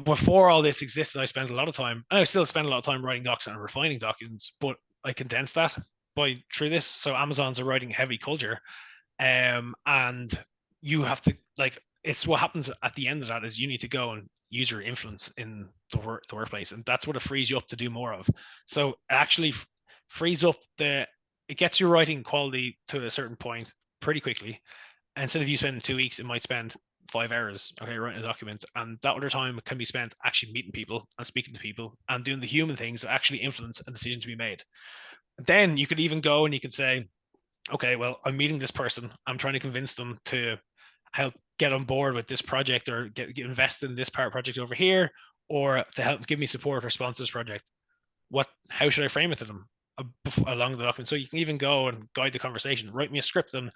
before all this existed, I spent a lot of time. I still spend a lot of time writing docs and refining documents, but I condensed that by through this. So Amazon's a writing heavy culture, and you have to like it's what happens at the end of that is you need to go and use your influence in the workplace, and that's what it frees you up to do more of. So it actually frees up it gets your writing quality to a certain point pretty quickly. And instead of you spending 2 weeks, it might spend 5 hours, okay, writing a document, and that other time can be spent actually meeting people and speaking to people and doing the human things that actually influence a decision to be made. Then you could even go and you could say, okay, well, I'm meeting this person. I'm trying to convince them to help get on board with this project or get invested in this part project over here, or to help give me support or sponsor this project. How should I frame it to them along the document? So you can even go and guide the conversation, write me a script and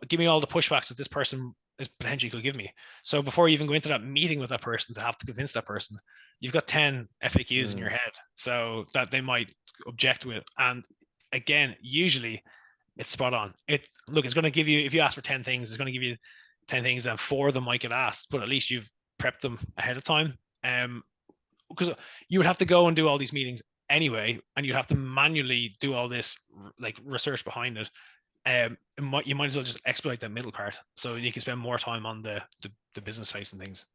give me all the pushbacks that this person is potentially could give me. So before you even go into that meeting with that person to have to convince that person, you've got 10 FAQs in your head so that they might object with. And again, usually it's spot on. It's going to give you, if you ask for 10 things, it's going to give you 10 things and 4 of them might get asked, but at least you've prepped them ahead of time. Because you would have to go and do all these meetings anyway, and you'd have to manually do all this like research behind it. You might as well just expedite that middle part so you can spend more time on the business facing things.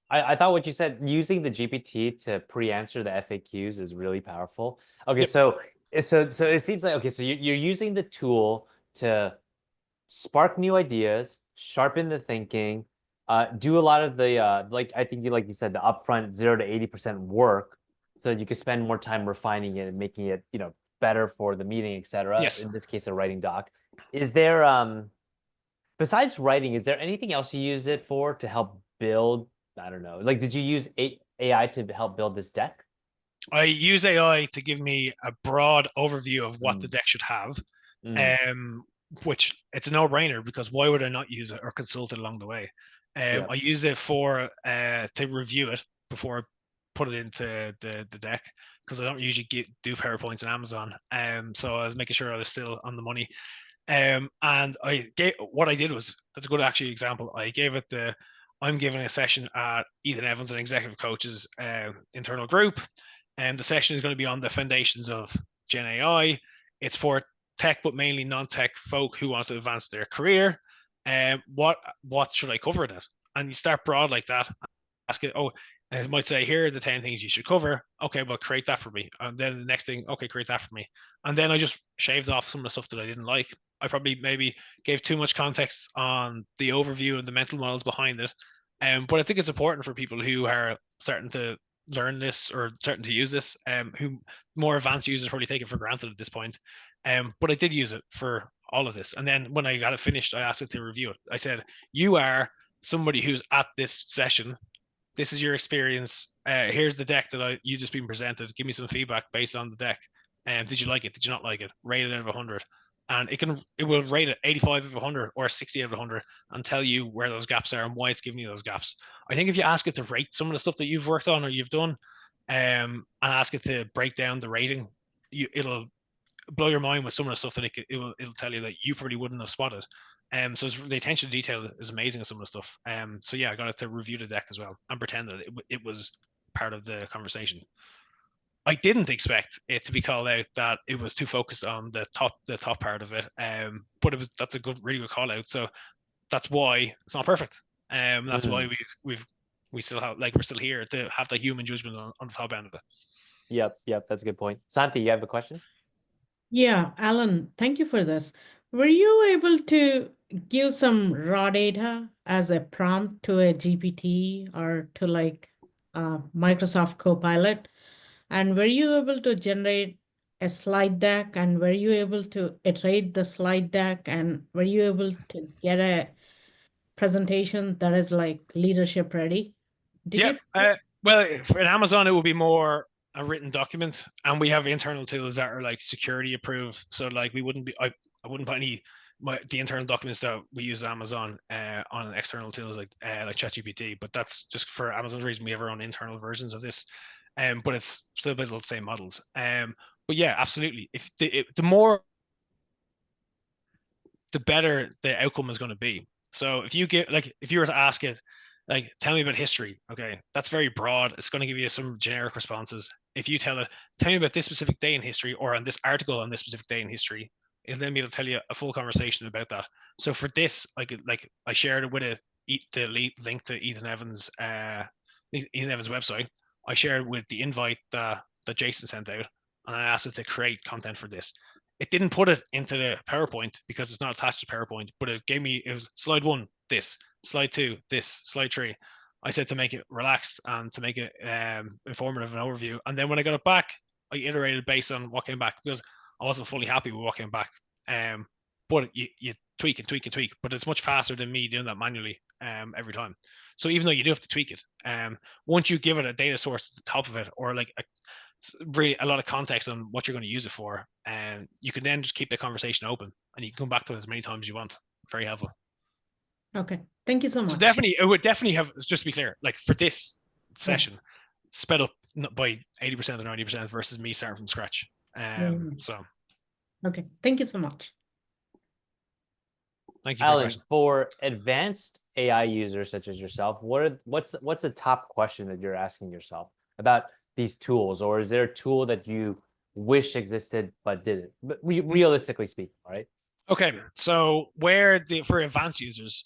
I thought what you said, using the GPT to pre-answer the FAQs is really powerful. Okay, Yep. so it seems like okay, so you're using the tool to spark new ideas, sharpen the thinking, do a lot of the like I think you said the upfront 0 to 80% work, so that you can spend more time refining it and making it better for the meeting, etc. Yes. In this case, a writing doc. Is there besides writing, is there anything else you use it for to help build? I don't know. Like, did you use AI to help build this deck? I use AI to give me a broad overview of what the Mm, deck should have, mm, um, which it's a no-brainer because why would I not use it or consult it along the way? yeah. I use it for to review it before I put it into the deck because I don't usually do PowerPoints on Amazon. So I was making sure I was still on the money. And what I did was that's a good actually example. I'm giving a session at Ethan Evans, an executive coach's internal group, and the session is going to be on the foundations of Gen AI. It's for tech, but mainly non-tech folk who want to advance their career. What should I cover in it? And you start broad like that. Ask it. Oh, and it might say, here are the 10 things you should cover. Okay, well, create that for me. And then the next thing, okay, create that for me. And then I just shaved off some of the stuff that I didn't like. I probably maybe gave too much context on the overview and the mental models behind it. But I think it's important for people who are starting to learn this or starting to use this, who more advanced users probably take it for granted at this point. But I did use it for all of this. And then when I got it finished, I asked it to review it. I said, you are somebody who's at this session. This is your experience. Here's the deck that you just been presented. Give me some feedback based on the deck. Did you like it? Did you not like it? Rate it out of 100. And it will rate it 85 out of 100 or 60 out of 100 and tell you where those gaps are and why it's giving you those gaps. I think if you ask it to rate some of the stuff that you've worked on or you've done, and ask it to break down the rating, it'll blow your mind with some of the stuff that it'll tell you that you probably wouldn't have spotted. So the attention to detail is amazing in some of the stuff. So yeah, I got to review the deck as well and pretend that it was part of the conversation. I didn't expect it to be called out that it was too focused on the top part of it. But that's a really good call out. So that's why it's not perfect. That's why Mm. we still have, like, we're still here to have the human judgment on the top end of it. Yep, that's a good point. Santi, you have a question? Yeah, Alan, thank you for this. Were you able to give some raw data as a prompt to a GPT or to like Microsoft Copilot? And were you able to generate a slide deck? And were you able to iterate the slide deck? And were you able to get a presentation that is like leadership ready? Did Yeah. you? Well, for Amazon, it will be more a written document, and we have internal tools that are like security approved. So like we wouldn't be, I wouldn't put the internal documents that we use at Amazon on external tools like ChatGPT. But that's just for Amazon's reason. We have our own internal versions of this, but it's still built on the same models. But yeah, absolutely. If the more, the better the outcome is going to be. So if you were to ask it, like, tell me about history, okay, that's very broad. It's going to give you some generic responses. If you tell it, tell me about this specific day in history, or on this article on this specific day in history, it'll then be able to tell you a full conversation about that. So for this, like I shared it with the link to Ethan Evans' website. I shared with the invite that Jason sent out, and I asked it to create content for this. It didn't put it into the PowerPoint because it's not attached to PowerPoint, but it was slide 1, this, slide 2, this, slide 3. I said to make it relaxed and to make it informative and overview. And then when I got it back, I iterated based on what came back, because I wasn't fully happy with what came back. But you tweak and tweak and tweak, but it's much faster than me doing that manually every time. So even though you do have to tweak it, once you give it a data source at the top of it, or like really a lot of context on what you're going to use it for, and you can then just keep the conversation open, and you can come back to it as many times as you want. Very helpful. Okay, thank you so much. So definitely, it would definitely have, just to be clear, like for this session, sped up by 80% or 90% versus me starting from scratch. So okay, thank you so much. Thank you for your Alan, question. for advanced AI users such as yourself, what's the top question that you're asking yourself about these tools? Or is there a tool that you wish existed but didn't? But realistically speaking, right? Okay, so for advanced users,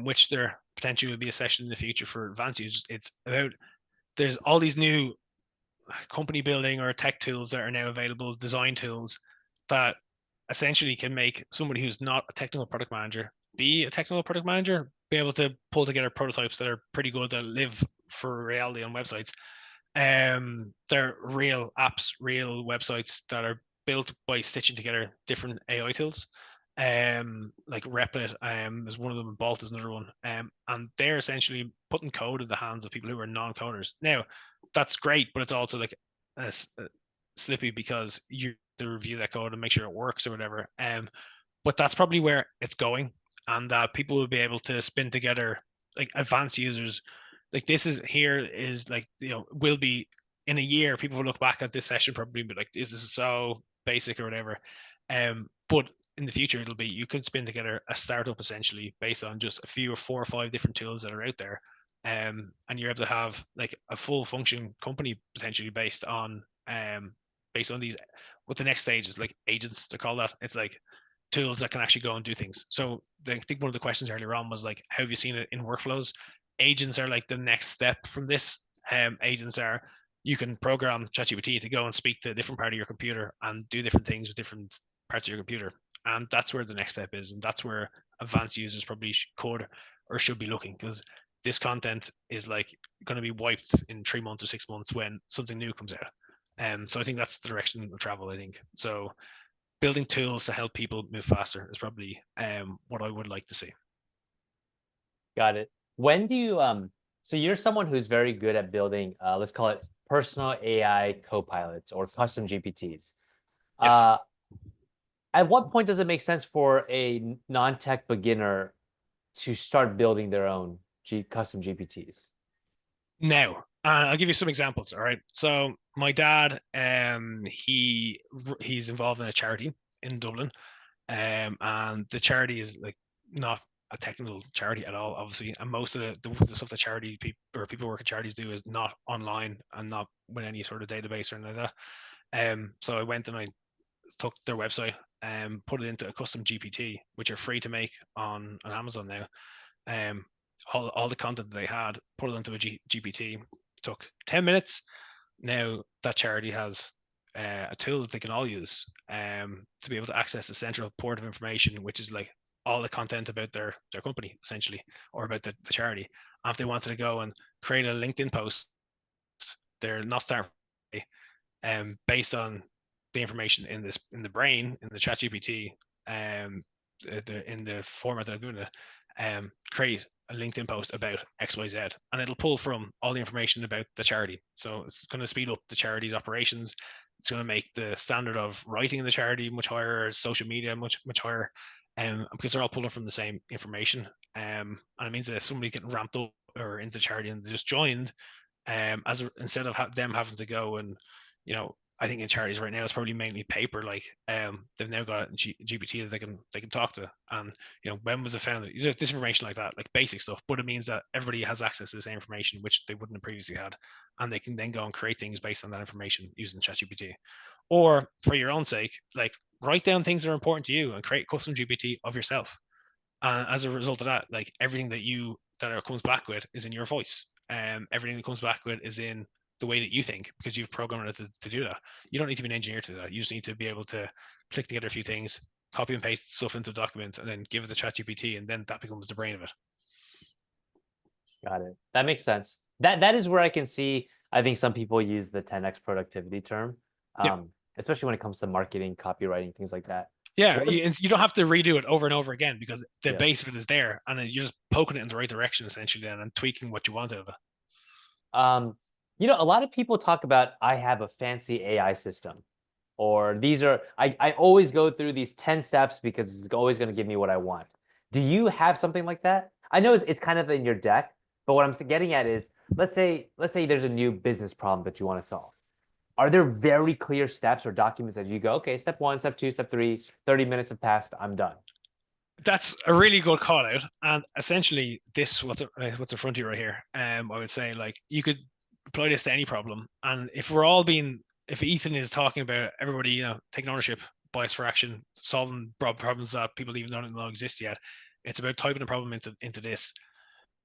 which there potentially will be a session in the future for advanced users, it's about, there's all these new company building or tech tools that are now available, design tools that essentially can make somebody who's not a technical product manager be a technical product manager, be able to pull together prototypes that are pretty good, that live for reality on websites. They're real apps, real websites that are built by stitching together different AI tools. Like Replit is one of them, Bolt is another one. And they're essentially putting code in the hands of people who are non-coders. Now, that's great, but it's also like a slippy, because you have to review that code and make sure it works or whatever. But that's probably where it's going, and that people will be able to spin together, like advanced users. Like this is like, will be in a year, people will look back at this session probably be like, is this so basic or whatever? But in the future, it'll be, you could spin together a startup essentially based on just a few or 4 or 5 different tools that are out there. And you're able to have like a full function company potentially based on these, what the next stage is, like agents to call that. It's like tools that can actually go and do things. So I think one of the questions earlier on was like, how have you seen it in workflows? Agents are like the next step from this. Agents are, you can program ChatGPT to go and speak to a different part of your computer and do different things with different parts of your computer. And that's where the next step is. And that's where advanced users probably could or should be looking, because this content is like going to be wiped in 3 months or 6 months when something new comes out. So I think that's the direction of travel, I think. So building tools to help people move faster is probably what I would like to see. Got it. When do you so you're someone who's very good at building let's call it personal AI co-pilots or custom GPTs. Yes. At what point does it make sense for a non-tech beginner to start building their own custom GPTs? Now, I'll give you some examples. All right. So my dad, he's involved in a charity in Dublin, and the charity is like not a technical charity at all, obviously. And most of the stuff that charity people or people who work at charities do is not online and not with any sort of database or anything like that. So I went and I took their website and put it into a custom GPT, which are free to make on Amazon now. Um, all the content that they had, put it into a GPT. Took 10 minutes. Now that charity has a tool that they can all use to be able to access the central port of information, which is like all the content about their company essentially, or about the charity. And if they wanted to go and create a LinkedIn post, they're not starting based on the information in the brain in the ChatGPT in the format that I've given it, create a LinkedIn post about XYZ, and it'll pull from all the information about the charity. So it's going to speed up the charity's operations. It's going to make the standard of writing in the charity much higher, social media much higher, because they're all pulling from the same information. And it means that if somebody getting ramped up or into charity and they just joined, instead of them having to go and, I think in charities right now it's probably mainly paper. Like they've now got a GPT that they can talk to, and when was it founded? This information like that, like basic stuff, but it means that everybody has access to the same information which they wouldn't have previously had, and they can then go and create things based on that information using ChatGPT. Or for your own sake, like write down things that are important to you and create custom GPT of yourself. And as a result of that, like everything that comes back with is in your voice. Everything that comes back with is in the way that you think, because you've programmed it to do that. You don't need to be an engineer to do that. You just need to be able to click together a few things, copy and paste stuff into a document, and then give it to ChatGPT, and then that becomes the brain of it. Got it. That makes sense. That is where I can see, I think some people use the 10x productivity term, especially when it comes to marketing, copywriting, things like that. Yeah, you don't have to redo it over and over again, because the Yeah. base of it is there, and you're just poking it in the right direction essentially, and tweaking what you want out of it. A lot of people talk about, I have a fancy AI system, or I always go through these 10 steps because it's always going to give me what I want. Do you have something like that? I know it's kind of in your deck, but what I'm getting at is, let's say there's a new business problem that you want to solve. Are there very clear steps or documents that you go, okay, step 1, step 2, step 3, 30 minutes have passed, I'm done? That's a really good call out, and essentially this what's in front of you right here. I would say, like, you could apply this to any problem, and if Ethan is talking about everybody, taking ownership, bias for action, solving problems that people even don't know exist yet, it's about typing a problem into this.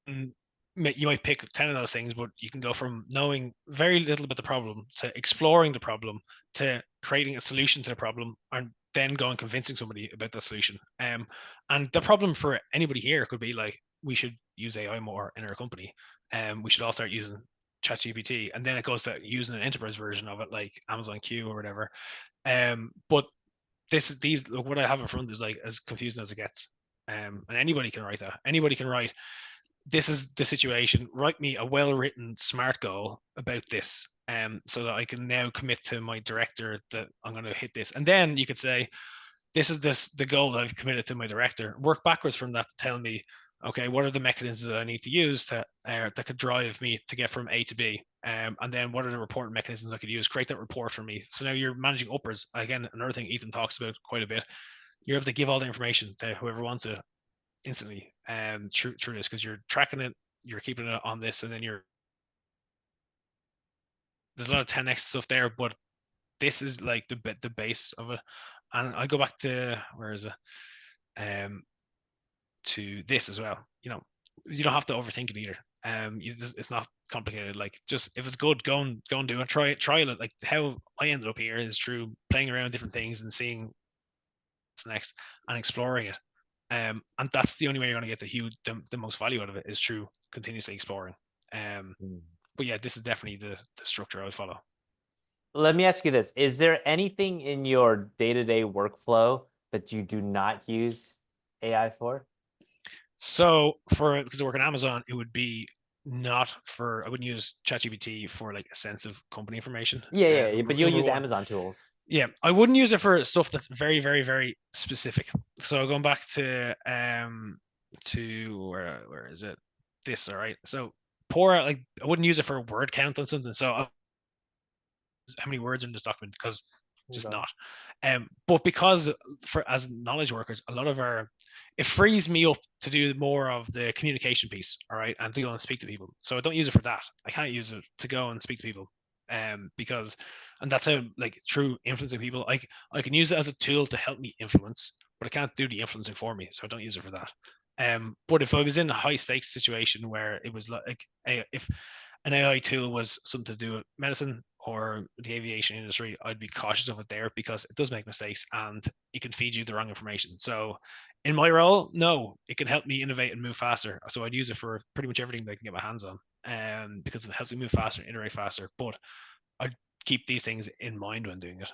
And you might pick 10 of those things, but you can go from knowing very little about the problem to exploring the problem to creating a solution to the problem, and then go and convincing somebody about the solution. And the problem for anybody here could be like, we should use AI more in our company. We should all start using ChatGPT, and then it goes to using an enterprise version of it, like Amazon Q or whatever. But what I have in front is like as confusing as it gets. And anybody can write that. Anybody can write, this is the situation. Write me a well-written SMART goal about this, so that I can now commit to my director that I'm going to hit this. And then you could say, this is the goal that I've committed to my director. Work backwards from that to tell me, okay, what are the mechanisms that I need to use that could drive me to get from A to B? And then what are the reporting mechanisms I could use? Create that report for me. So now you're managing upwards. Again, another thing Ethan talks about quite a bit. You're able to give all the information to whoever wants it instantly through this, because you're tracking it, you're keeping it on this, and then there's a lot of 10x stuff there, but this is like the base of it. And I go back to, where is it, to this as well. You don't have to overthink it either. It's not complicated. Like, just if it's good, go and do it. Try it. Like how I ended up here is through playing around with different things and seeing what's next and exploring it. And that's the only way you're going to get the most value out of it, is through continuously exploring. But yeah, this is definitely the structure I would follow. Let me ask you this. Is there anything in your day-to-day workflow that you do not use AI for? So because I work on Amazon, it would be I wouldn't use ChatGPT for like sensitive company information. Yeah, but you'll use one. Amazon tools. Yeah, I wouldn't use it for stuff that's very, very, very specific. So going back to where is it? This, all right. So poor at, like, I wouldn't use it for a word count on something. So how many words in this document, because just Okay. not. But because for as knowledge workers, a lot of it frees me up to do more of the communication piece, all right, and to go and speak to people. So I don't use it for that. I can't use it to go and speak to people, because, and that's how, like, true influencing people. I can use it as a tool to help me influence, but I can't do the influencing for me, so I don't use it for that. But if I was in a high stakes situation where it was like if an AI tool was something to do with medicine or the aviation industry, I'd be cautious of it there, because it does make mistakes and it can feed you the wrong information. So in my role, no, it can help me innovate and move faster. So I'd use it for pretty much everything that I can get my hands on, because it helps me move faster, iterate faster. But I'd keep these things in mind when doing it.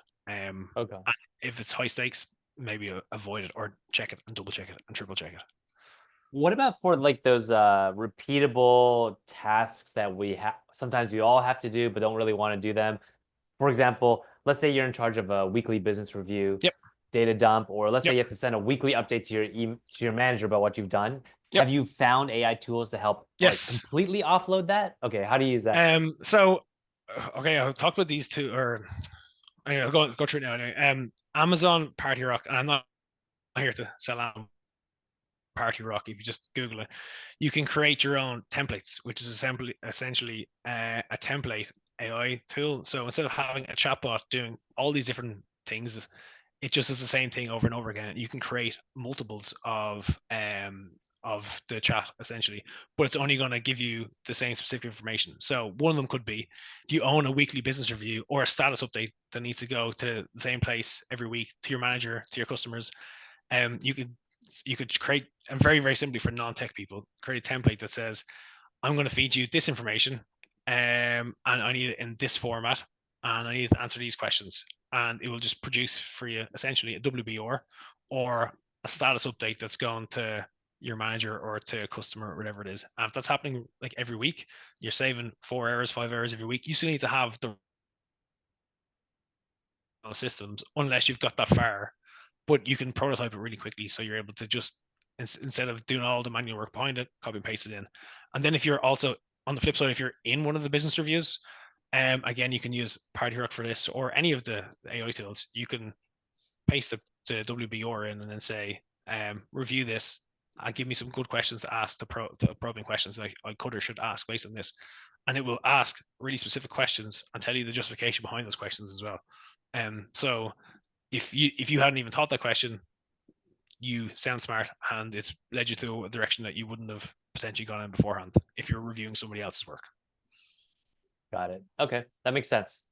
Okay. And if it's high stakes, maybe avoid it, or check it and double check it and triple check it. What about for like those repeatable tasks that we have, sometimes we all have to do, but don't really want to do them? For example, let's say you're in charge of a weekly business review, Yep. data dump, or let's say Yep. you have to send a weekly update to your manager about what you've done. Yep. Have you found AI tools to help like Yes. completely offload that? Okay, how do you use that? So okay, I'll talk about these two, or I'll go through it now anyway. Amazon Party Rock, and I'm not here to sell Amazon Party Rock. If you just Google it, you can create your own templates, which is essentially a template AI tool. So instead of having a chatbot doing all these different things, it just is the same thing over and over again. You can create multiples of the chat essentially, but it's only going to give you the same specific information. So one of them could be, if you own a weekly business review or a status update that needs to go to the same place every week, to your manager, to your customers, you could create, and very, very simply for non-tech people, create a template that says, I'm going to feed you this information, and I need it in this format, and I need to answer these questions. And it will just produce for you essentially a WBR or a status update that's going to your manager or to a customer or whatever it is. And if that's happening like every week, you're saving 4 hours, 5 hours every week. You still need to have the systems unless you've got that far, but you can prototype it really quickly. So you're able to just, instead of doing all the manual work behind it, copy and paste it in. And then if you're also, on the flip side, if you're in one of the business reviews, again, you can use Party Rock for this, or any of the AI tools. You can paste the WBR in and then say, review this. Give me some good questions to ask, the probing questions that I could or should ask based on this. And it will ask really specific questions and tell you the justification behind those questions as well. So if you hadn't even thought that question, you sound smart, and it's led you to a direction that you wouldn't have potentially gone in beforehand if you're reviewing somebody else's work. Got it. Okay, that makes sense.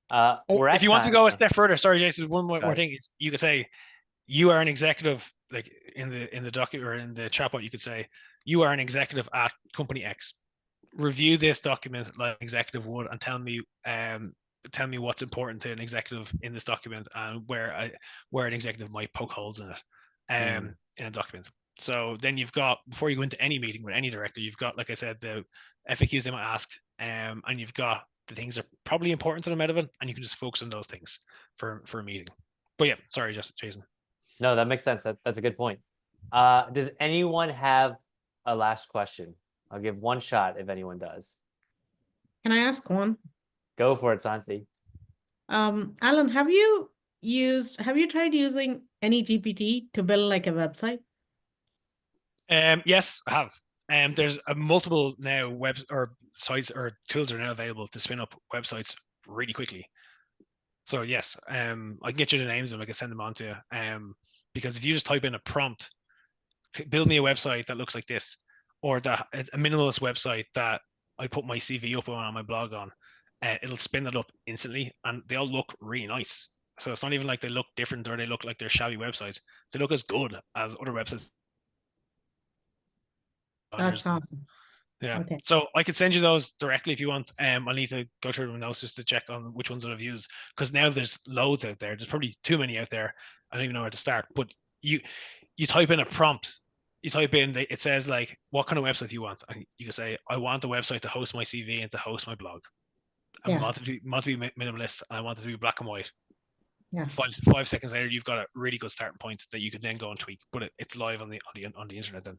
Or if you want to go a step further, sorry, Jason, one more thing is, you could say you are an executive, like in the document or in the chatbot, you could say you are an executive at company X. Review this document like an executive would, and tell me what's important to an executive in this document, and where an executive might poke holes in it, in a document. So then you've got, before you go into any meeting with any director, you've got, like I said, the FAQs they might ask, and you've got the things that are probably important to them out of it, and you can just focus on those things for a meeting. But yeah, sorry, Jason. No, that makes sense. That's a good point. Does anyone have a last question? I'll give one shot if anyone does. Can I ask one? Go for it, Santi. Alan, have you tried using any GPT to build like a website? Yes, I have. There's a multiple now web or sites or tools are now available to spin up websites really quickly. So yes, I can get you the names of them. I can send them on to you. Because if you just type in a prompt, build me a website that looks like this, or a minimalist website that I put my CV up on my blog on, it'll spin it up instantly, and they all look really nice. So it's not even like they look different or they look like they're shabby websites. They look as good as other websites. That's awesome. Yeah. Okay. So I could send you those directly if you want. I'll need to go through them now just to check on which ones that I've used, because now there's loads out there. There's probably too many out there. I don't even know where to start. But you type in a prompt. You type in, it says like, what kind of website you want. And you can say, I want a website to host my CV and to host my blog. I want it to be minimalist, and I want it to be black and white. Yeah. 5 seconds later, you've got a really good starting point that you can then go and tweak. But it's live on the internet then.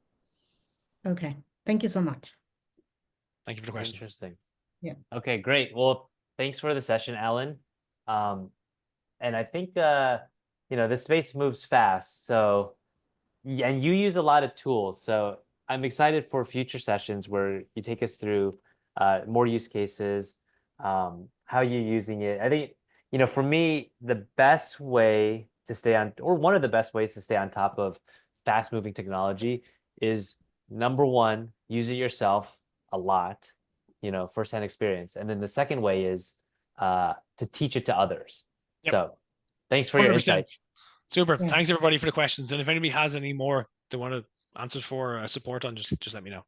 Okay. Thank you so much. Thank you for the question. Interesting. Yeah. Okay, great. Well, thanks for the session, Alan. And I think this space moves fast. So yeah, and you use a lot of tools. So I'm excited for future sessions where you take us through more use cases, how you're using it. I think, for me, the best way to stay on, or one of the best ways to stay on top of fast moving technology is number one, use it yourself a lot, firsthand experience. And then the second way is to teach it to others. Yep. So thanks for your 100%. insights. Super. Yeah. Thanks everybody for the questions. And if anybody has any more they want to answers for support on, just let me know.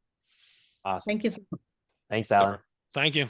Awesome. Thank you so much. Thanks, Alan. Super. Thank you.